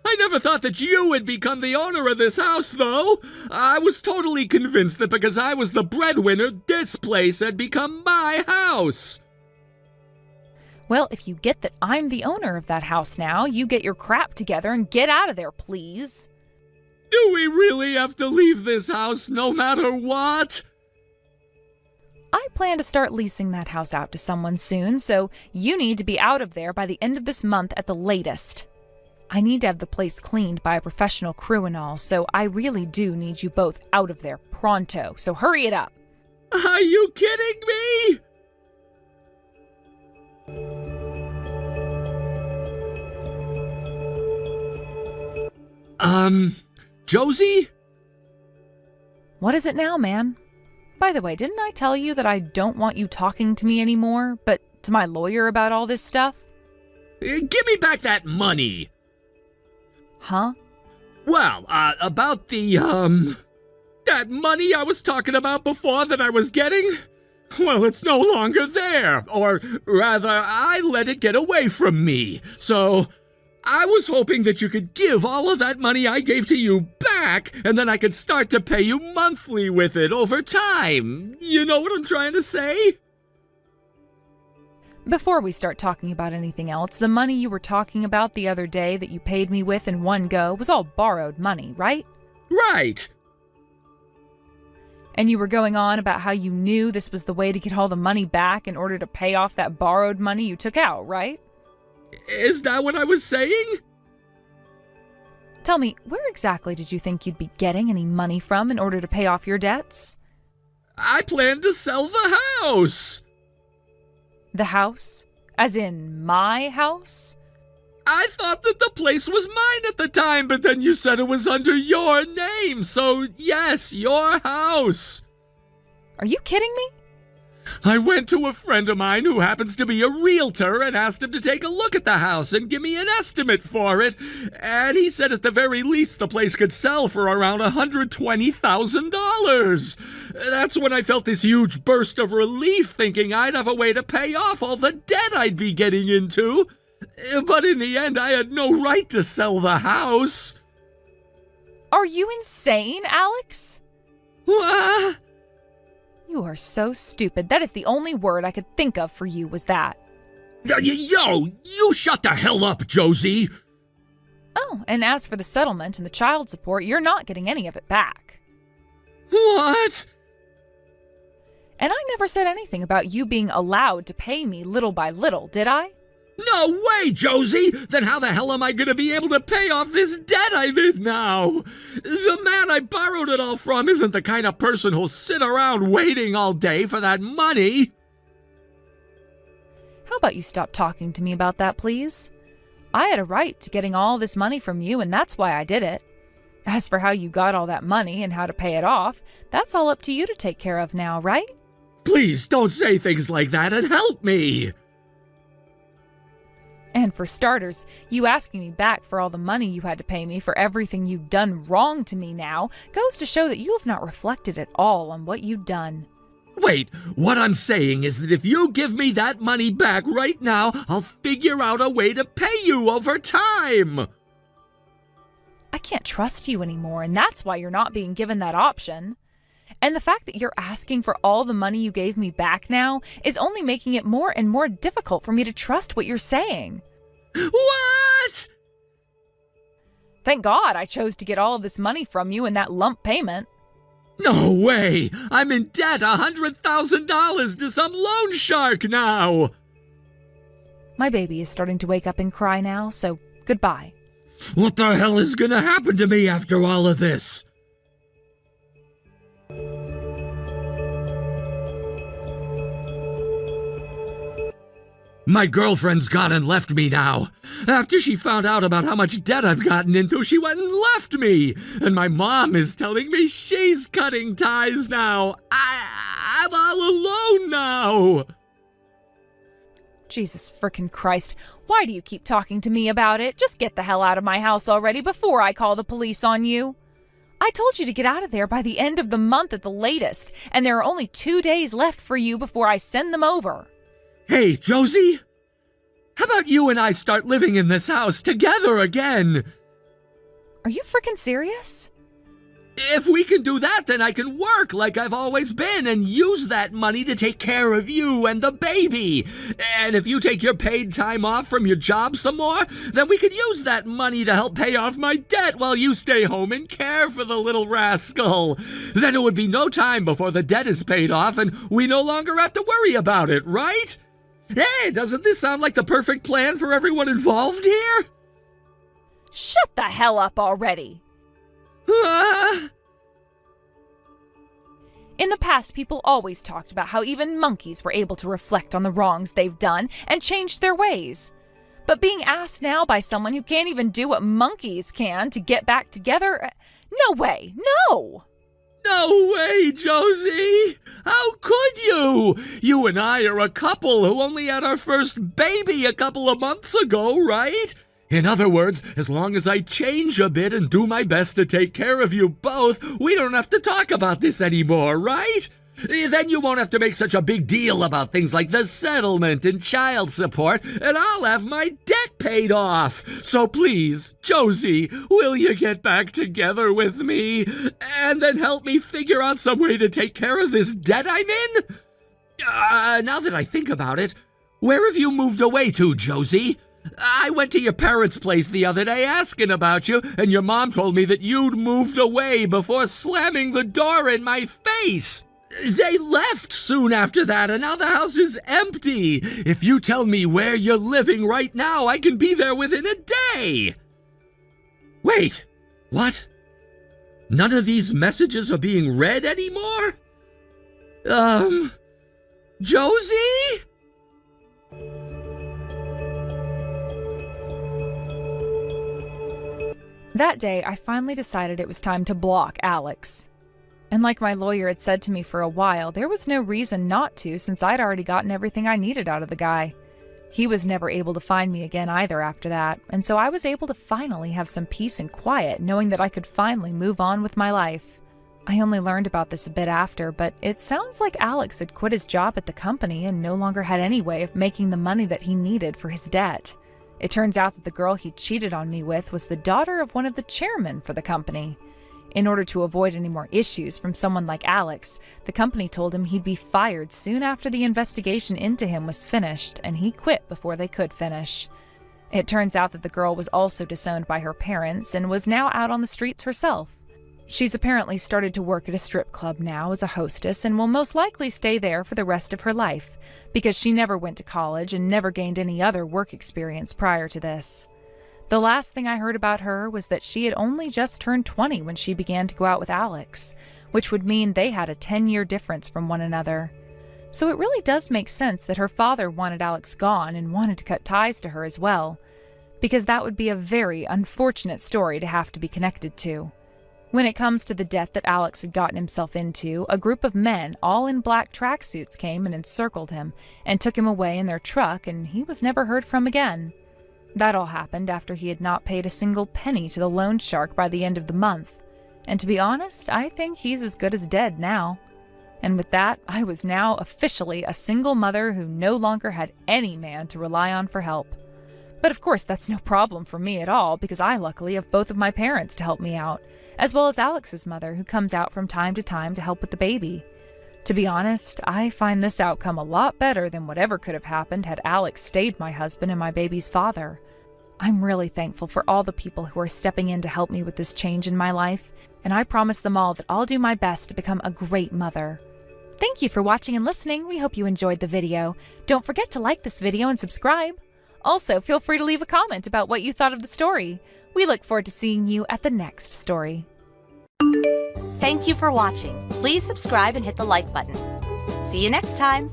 Speaker 2: I never thought that you would become the owner of this house, though. I was totally convinced that because I was the breadwinner, this place had become my house.
Speaker 1: Well, if you get that I'm the owner of that house now, you get your crap together and get out of there, please.
Speaker 2: Do we really have to leave this house no matter what?
Speaker 1: I plan to start leasing that house out to someone soon, so you need to be out of there by the end of this month at the latest. I need to have the place cleaned by a professional crew and all, so I really do need you both out of there pronto, so hurry it up.
Speaker 2: Are you kidding me? Josie?
Speaker 1: What is it now, man? By the way, didn't I tell you that I don't want you talking to me anymore, but to my lawyer about all this stuff?
Speaker 2: Give me back that money.
Speaker 1: Huh?
Speaker 2: Well, about that money I was talking about before that I was getting? Well, it's no longer there. Or rather, I let it get away from me. So, I was hoping that you could give all of that money I gave to you back, and then I could start to pay you monthly with it over time. You know what I'm trying to say?
Speaker 1: Before we start talking about anything else, the money you were talking about the other day that you paid me with in one go was all borrowed money, right?
Speaker 2: Right.
Speaker 1: And you were going on about how you knew this was the way to get all the money back in order to pay off that borrowed money you took out, right?
Speaker 2: Is that what I was saying?
Speaker 1: Tell me, where exactly did you think you'd be getting any money from in order to pay off your debts?
Speaker 2: I planned to sell the house.
Speaker 1: The house? As in my house?
Speaker 2: I thought that the place was mine at the time, but then you said it was under your name, so yes, your house.
Speaker 1: Are you kidding me?
Speaker 2: I went to a friend of mine who happens to be a realtor and asked him to take a look at the house and give me an estimate for it, and he said at the very least the place could sell for around $120,000. That's when I felt this huge burst of relief, thinking I'd have a way to pay off all the debt I'd be getting into. But in the end, I had no right to sell the house.
Speaker 1: Are you insane, Alex?
Speaker 2: What?
Speaker 1: You are so stupid. That is the only word I could think of for you was that.
Speaker 2: Yo, you shut the hell up, Josie!
Speaker 1: Oh, and as for the settlement and the child support, you're not getting any of it back.
Speaker 2: What?
Speaker 1: And I never said anything about you being allowed to pay me little by little, did I?
Speaker 2: No way, Josie! Then how the hell am I gonna be able to pay off this debt I'm in now? The man I borrowed it all from isn't the kind of person who'll sit around waiting all day for that money.
Speaker 1: How about you stop talking to me about that, please? I had a right to getting all this money from you, and that's why I did it. As for how you got all that money and how to pay it off, that's all up to you to take care of now, right?
Speaker 2: Please don't say things like that and help me!
Speaker 1: And for starters, you asking me back for all the money you had to pay me for everything you've done wrong to me now goes to show that you have not reflected at all on what you've done.
Speaker 2: Wait, what I'm saying is that if you give me that money back right now, I'll figure out a way to pay you over time!
Speaker 1: I can't trust you anymore, and that's why you're not being given that option. And the fact that you're asking for all the money you gave me back now is only making it more and more difficult for me to trust what you're saying.
Speaker 2: What?
Speaker 1: Thank God I chose to get all of this money from you in that lump payment.
Speaker 2: No way! I'm in debt $100,000 to some loan shark now!
Speaker 1: My baby is starting to wake up and cry now, so goodbye.
Speaker 2: What the hell is gonna happen to me after all of this? My girlfriend's gone and left me now. After she found out about how much debt I've gotten into, she went and left me. And my mom is telling me she's cutting ties now. I'm all alone now.
Speaker 1: Jesus frickin' Christ, why do you keep talking to me about it? Just get the hell out of my house already before I call the police on you. I told you to get out of there by the end of the month at the latest, and there are only 2 days left for you before I send them over.
Speaker 2: Hey, Josie, how about you and I start living in this house together again?
Speaker 1: Are you frickin' serious?
Speaker 2: If we can do that, then I can work like I've always been and use that money to take care of you and the baby. And if you take your paid time off from your job some more, then we could use that money to help pay off my debt while you stay home and care for the little rascal. Then it would be no time before the debt is paid off and we no longer have to worry about it, right? Hey, doesn't this sound like the perfect plan for everyone involved here?
Speaker 1: Shut the hell up already. In the past, people always talked about how even monkeys were able to reflect on the wrongs they've done and change their ways. But being asked now by someone who can't even do what monkeys can to get back together, no way, no!
Speaker 2: No way, Josie! How could you? You and I are a couple who only had our first baby a couple of months ago, right? In other words, as long as I change a bit and do my best to take care of you both, we don't have to talk about this anymore, right? Then you won't have to make such a big deal about things like the settlement and child support, and I'll have my debt paid off. So please, Josie, will you get back together with me and then help me figure out some way to take care of this debt I'm in? Now that I think about it, where have you moved away to, Josie? I went to your parents' place the other day asking about you, and your mom told me that you'd moved away before slamming the door in my face. They left soon after that, and now the house is empty. If you tell me where you're living right now, I can be there within a day. Wait, what? None of these messages are being read anymore? Josie?
Speaker 1: That day, I finally decided it was time to block Alex. And like my lawyer had said to me for a while, there was no reason not to since I'd already gotten everything I needed out of the guy. He was never able to find me again either after that, and so I was able to finally have some peace and quiet knowing that I could finally move on with my life. I only learned about this a bit after, but it sounds like Alex had quit his job at the company and no longer had any way of making the money that he needed for his debt. It turns out that the girl he cheated on me with was the daughter of one of the chairmen for the company. In order to avoid any more issues from someone like Alex, the company told him he'd be fired soon after the investigation into him was finished, and he quit before they could finish. It turns out that the girl was also disowned by her parents and was now out on the streets herself. She's apparently started to work at a strip club now as a hostess and will most likely stay there for the rest of her life, because she never went to college and never gained any other work experience prior to this. The last thing I heard about her was that she had only just turned 20 when she began to go out with Alex, which would mean they had a 10-year difference from one another. So it really does make sense that her father wanted Alex gone and wanted to cut ties to her as well, because that would be a very unfortunate story to have to be connected to. When it comes to the debt that Alex had gotten himself into, a group of men, all in black tracksuits, came and encircled him and took him away in their truck, and he was never heard from again. That all happened after he had not paid a single penny to the loan shark by the end of the month. And to be honest, I think he's as good as dead now. And with that, I was now officially a single mother who no longer had any man to rely on for help. But of course, that's no problem for me at all, because I luckily have both of my parents to help me out, as well as Alex's mother, who comes out from time to help with the baby. To be honest, I find this outcome a lot better than whatever could have happened had Alex stayed my husband and my baby's father. I'm really thankful for all the people who are stepping in to help me with this change in my life, and I promise them all that I'll do my best to become a great mother. Thank you for watching and listening. We hope you enjoyed the video. Don't forget to like this video and subscribe. Also, feel free to leave a comment about what you thought of the story. We look forward to seeing you at the next story.
Speaker 3: Thank you for watching. Please subscribe and hit the like button. See you next time.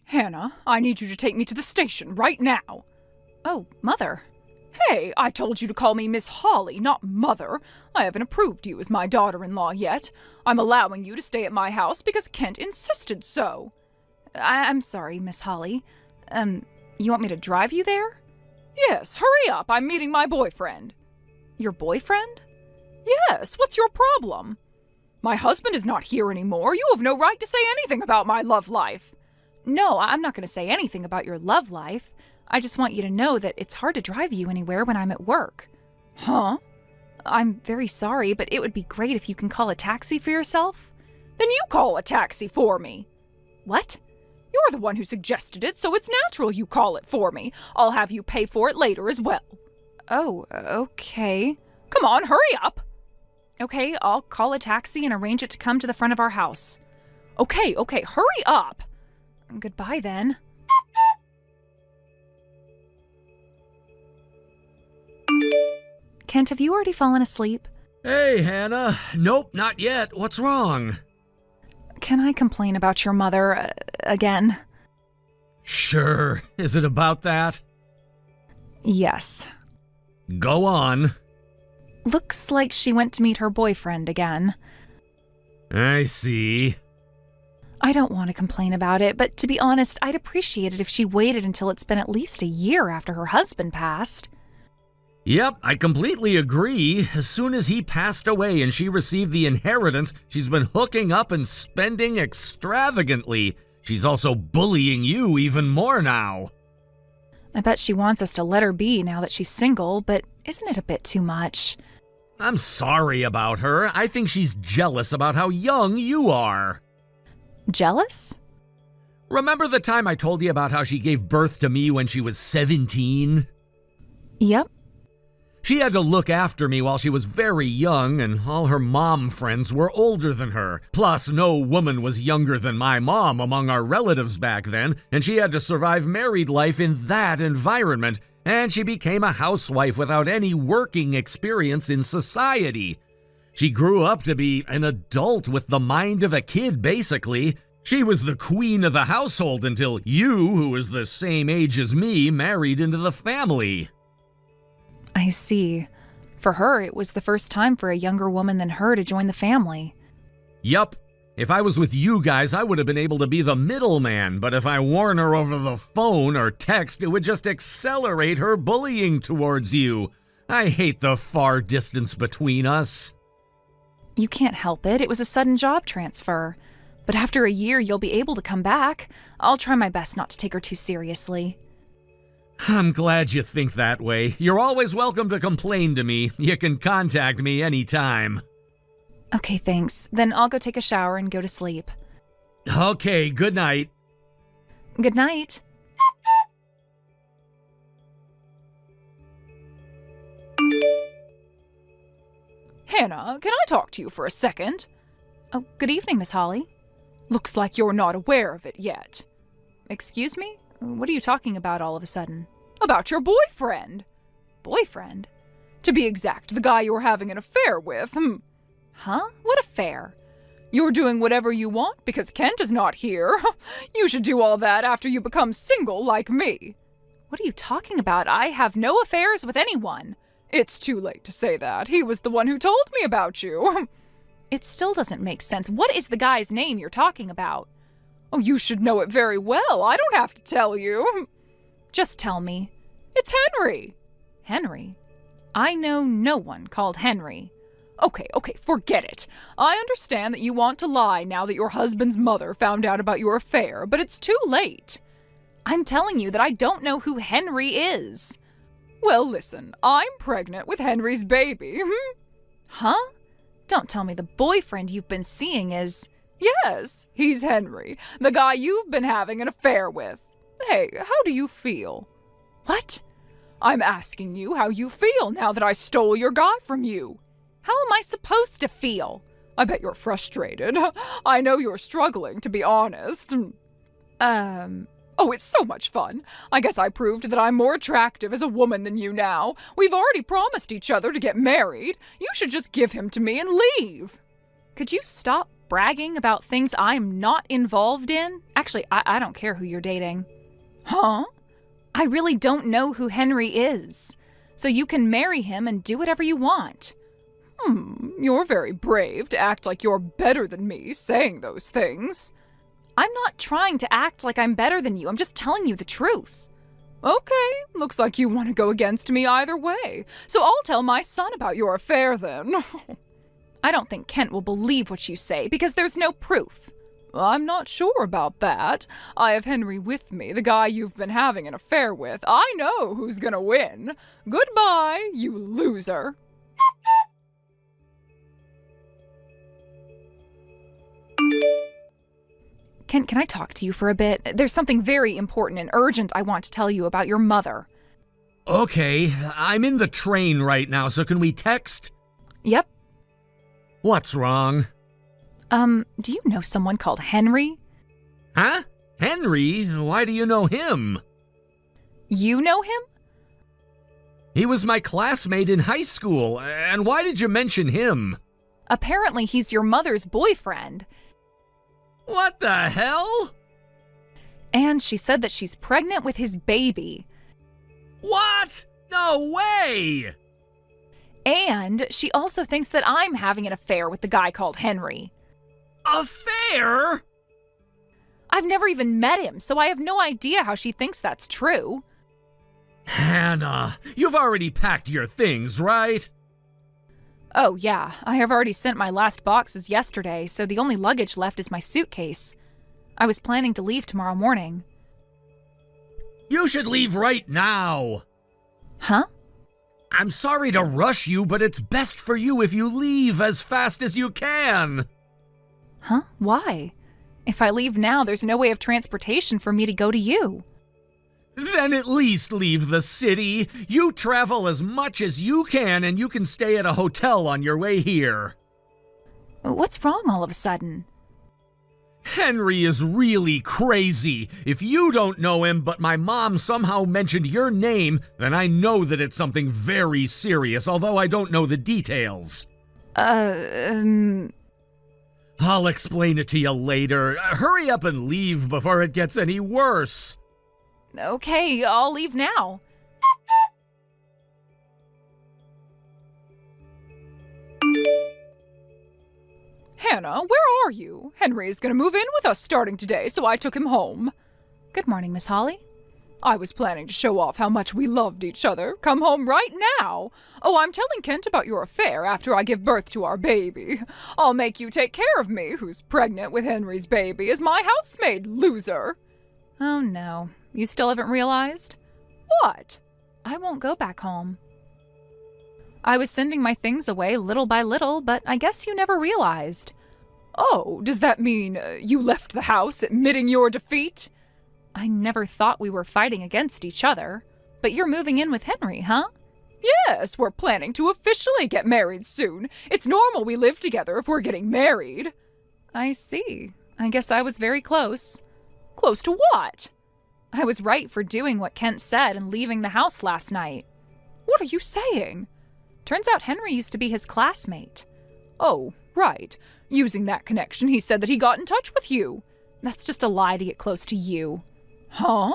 Speaker 4: Hannah, I need you to take me to the station right now.
Speaker 1: Oh, Mother.
Speaker 4: Hey, I told you to call me Miss Holly, not Mother. I haven't approved you as my daughter-in-law yet. I'm allowing you to stay at my house because Kent insisted so.
Speaker 1: I'm sorry, Miss Holly. You want me to drive you there?
Speaker 4: Yes, hurry up. I'm meeting my boyfriend.
Speaker 1: Your boyfriend?
Speaker 4: Yes, what's your problem? My husband is not here anymore. You have no right to say anything about my love life.
Speaker 1: No, I'm not going to say anything about your love life. I just want you to know that it's hard to drive you anywhere when I'm at work.
Speaker 4: Huh?
Speaker 1: I'm very sorry, but it would be great if you can call a taxi for yourself.
Speaker 4: Then you call a taxi for me.
Speaker 1: What?
Speaker 4: You're the one who suggested it, so it's natural you call it for me. I'll have you pay for it later as well.
Speaker 1: Oh, okay.
Speaker 4: Come on, hurry up.
Speaker 1: Okay, I'll call a taxi and arrange it to come to the front of our house.
Speaker 4: Okay, hurry up.
Speaker 1: Goodbye, then. Kent, have you already fallen asleep?
Speaker 2: Hey, Hannah. Nope, not yet. What's wrong?
Speaker 1: Can I complain about your mother again?
Speaker 2: Sure. Is it about that?
Speaker 1: Yes.
Speaker 2: Go on.
Speaker 1: Looks like she went to meet her boyfriend again.
Speaker 2: I see.
Speaker 1: I don't want to complain about it, but to be honest, I'd appreciate it if she waited until it's been at least a year after her husband passed.
Speaker 2: Yep, I completely agree. As soon as he passed away and she received the inheritance, she's been hooking up and spending extravagantly. She's also bullying you even more now.
Speaker 1: I bet she wants us to let her be now that she's single, but isn't it a bit too much?
Speaker 2: I'm sorry about her. I think she's jealous about how young you are.
Speaker 1: Jealous?
Speaker 2: Remember the time I told you about how she gave birth to me when she was 17?
Speaker 1: Yep.
Speaker 2: She had to look after me while she was very young, and all her mom friends were older than her. Plus, no woman was younger than my mom among our relatives back then, and she had to survive married life in that environment, and she became a housewife without any working experience in society. She grew up to be an adult with the mind of a kid, basically. She was the queen of the household until you, who is the same age as me, married into the family.
Speaker 1: I see. For her, it was the first time for a younger woman than her to join the family.
Speaker 2: Yup. If I was with you guys, I would have been able to be the middleman, but if I warn her over the phone or text, it would just accelerate her bullying towards you. I hate the far distance between us.
Speaker 1: You can't help it. It was a sudden job transfer. But after a year, you'll be able to come back. I'll try my best not to take her too seriously.
Speaker 2: I'm glad you think that way. You're always welcome to complain to me. You can contact me anytime.
Speaker 1: Okay, thanks. Then I'll go take a shower and go to sleep.
Speaker 2: Okay, good night.
Speaker 1: Good night.
Speaker 4: Hannah, can I talk to you for a second?
Speaker 1: Oh, good evening, Miss Holly.
Speaker 4: Looks like you're not aware of it yet.
Speaker 1: Excuse me? What are you talking about all of a sudden?
Speaker 4: About your boyfriend.
Speaker 1: Boyfriend?
Speaker 4: To be exact, the guy you're having an affair with.
Speaker 1: Huh? What affair?
Speaker 4: You're doing whatever you want because Kent is not here. You should do all that after you become single like me.
Speaker 1: What are you talking about? I have no affairs with anyone.
Speaker 4: It's too late to say that. He was the one who told me about you.
Speaker 1: It still doesn't make sense. What is the guy's name you're talking about?
Speaker 4: Oh, you should know it very well. I don't have to tell you.
Speaker 1: Just tell me.
Speaker 4: It's Henry.
Speaker 1: Henry? I know no one called Henry.
Speaker 4: Okay, forget it. I understand that you want to lie now that your husband's mother found out about your affair, but it's too late.
Speaker 1: I'm telling you that I don't know who Henry is.
Speaker 4: Well, listen, I'm pregnant with Henry's baby.
Speaker 1: Huh? Don't tell me the boyfriend you've been seeing is...
Speaker 4: Yes, he's Henry, the guy you've been having an affair with. Hey, how do you feel?
Speaker 1: What?
Speaker 4: I'm asking you how you feel now that I stole your guy from you.
Speaker 1: How am I supposed to feel?
Speaker 4: I bet you're frustrated. I know you're struggling, to be honest. Oh, it's so much fun. I guess I proved that I'm more attractive as a woman than you now. We've already promised each other to get married. You should just give him to me and leave.
Speaker 1: Could you stop bragging about things I'm not involved in? Actually, I don't care who you're dating.
Speaker 4: Huh?
Speaker 1: I really don't know who Henry is. So you can marry him and do whatever you want.
Speaker 4: You're very brave to act like you're better than me saying those things.
Speaker 1: I'm not trying to act like I'm better than you. I'm just telling you the truth.
Speaker 4: Okay, looks like you want to go against me either way. So I'll tell my son about your affair then.
Speaker 1: I don't think Kent will believe what you say because there's no proof.
Speaker 4: I'm not sure about that. I have Henry with me, the guy you've been having an affair with. I know who's gonna win. Goodbye, you loser.
Speaker 1: Kent, can I talk to you for a bit? There's something very important and urgent I want to tell you about your mother.
Speaker 2: Okay, I'm in the train right now, so can we text?
Speaker 1: Yep.
Speaker 2: What's wrong?
Speaker 1: Do you know someone called Henry?
Speaker 2: Huh? Henry? Why do you know him?
Speaker 1: You know him?
Speaker 2: He was my classmate in high school, and why did you mention him?
Speaker 1: Apparently he's your mother's boyfriend.
Speaker 2: What the hell?
Speaker 1: And she said that she's pregnant with his baby.
Speaker 2: What? No way!
Speaker 1: And she also thinks that I'm having an affair with the guy called Henry.
Speaker 2: Affair?
Speaker 1: I've never even met him, so I have no idea how she thinks that's true.
Speaker 2: Hannah, you've already packed your things, right?
Speaker 1: Oh, yeah. I have already sent my last boxes yesterday, so the only luggage left is my suitcase. I was planning to leave tomorrow morning.
Speaker 2: You should leave right now.
Speaker 1: Huh?
Speaker 2: I'm sorry to rush you, but it's best for you if you leave as fast as you can.
Speaker 1: Huh? Why? If I leave now, there's no way of transportation for me to go to you.
Speaker 2: Then at least leave the city. You travel as much as you can, and you can stay at a hotel on your way here.
Speaker 1: What's wrong all of a sudden?
Speaker 2: Henry is really crazy. If you don't know him, but my mom somehow mentioned your name, then I know that it's something very serious, although I don't know the details. I'll explain it to you later. Hurry up and leave before it gets any worse.
Speaker 1: Okay, I'll leave now.
Speaker 4: Hannah, where are you? Henry is going to move in with us starting today, so I took him home.
Speaker 1: Good morning, Miss Holly.
Speaker 4: I was planning to show off how much we loved each other. Come home right now. Oh, I'm telling Kent about your affair after I give birth to our baby. I'll make you take care of me, who's pregnant with Henry's baby, as my housemaid, loser.
Speaker 1: Oh, no. You still haven't realized?
Speaker 4: What?
Speaker 1: I won't go back home. I was sending my things away little by little, but I guess you never realized.
Speaker 4: Oh, does that mean you left the house admitting your defeat?
Speaker 1: I never thought we were fighting against each other. But you're moving in with Henry, huh?
Speaker 4: Yes, we're planning to officially get married soon. It's normal we live together if we're getting married.
Speaker 1: I see. I guess I was very close.
Speaker 4: Close to what?
Speaker 1: I was right for doing what Kent said and leaving the house last night.
Speaker 4: What are you saying?
Speaker 1: Turns out Henry used to be his classmate.
Speaker 4: Oh, right. Using that connection, he said that he got in touch with you.
Speaker 1: That's just a lie to get close to you.
Speaker 4: Huh?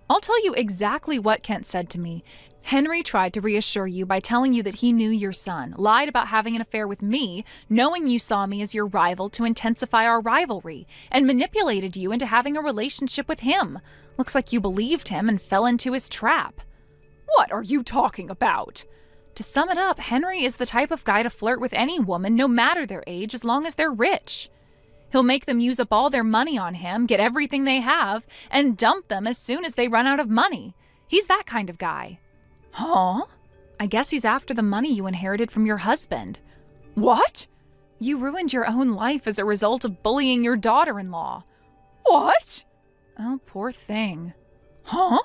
Speaker 1: I'll tell you exactly what Kent said to me. Henry tried to reassure you by telling you that he knew your son, lied about having an affair with me, knowing you saw me as your rival to intensify our rivalry, and manipulated you into having a relationship with him. Looks like you believed him and fell into his trap.
Speaker 4: What are you talking about?
Speaker 1: To sum it up, Henry is the type of guy to flirt with any woman, no matter their age, as long as they're rich. He'll make them use up all their money on him, get everything they have, and dump them as soon as they run out of money. He's that kind of guy.
Speaker 4: Huh?
Speaker 1: I guess he's after the money you inherited from your husband.
Speaker 4: What?
Speaker 1: You ruined your own life as a result of bullying your daughter-in-law.
Speaker 4: What?
Speaker 1: Oh, poor thing.
Speaker 4: Huh?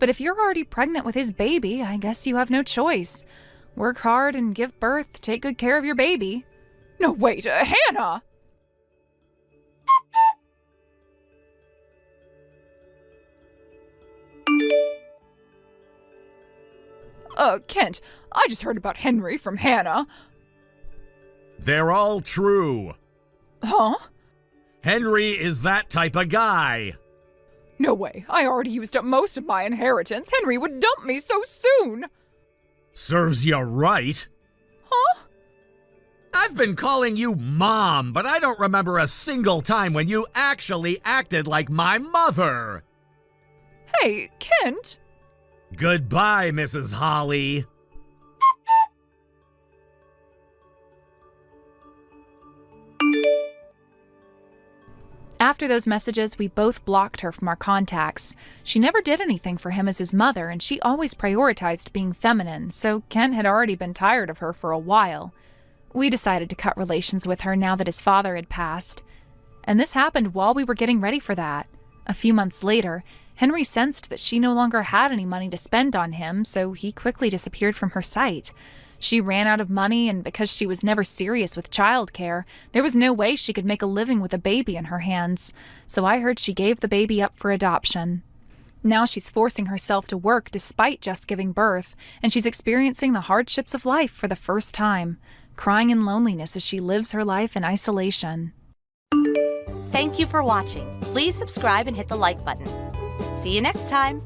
Speaker 1: But if you're already pregnant with his baby, I guess you have no choice. Work hard and give birth, take good care of your baby.
Speaker 4: No, wait, Hannah! Kent, I just heard about Henry from Hannah.
Speaker 2: They're all true.
Speaker 4: Huh?
Speaker 2: Henry is that type of guy.
Speaker 4: No way. I already used up most of my inheritance. Henry would dump me so soon.
Speaker 2: Serves you right.
Speaker 4: Huh?
Speaker 2: I've been calling you Mom, but I don't remember a single time when you actually acted like my mother.
Speaker 4: Hey, Kent.
Speaker 2: Goodbye, Mrs. Holly.
Speaker 1: After those messages, we both blocked her from our contacts. She never did anything for him as his mother, and she always prioritized being feminine, so Kent had already been tired of her for a while. We decided to cut relations with her now that his father had passed. And this happened while we were getting ready for that. A few months later, Henry sensed that she no longer had any money to spend on him, so he quickly disappeared from her sight. She ran out of money, and because she was never serious with childcare, there was no way she could make a living with a baby in her hands, so I heard she gave the baby up for adoption. Now she's forcing herself to work despite just giving birth, and she's experiencing the hardships of life for the first time, crying in loneliness as she lives her life in isolation.
Speaker 3: Thank you for watching. Please subscribe and hit the like button. See you next time.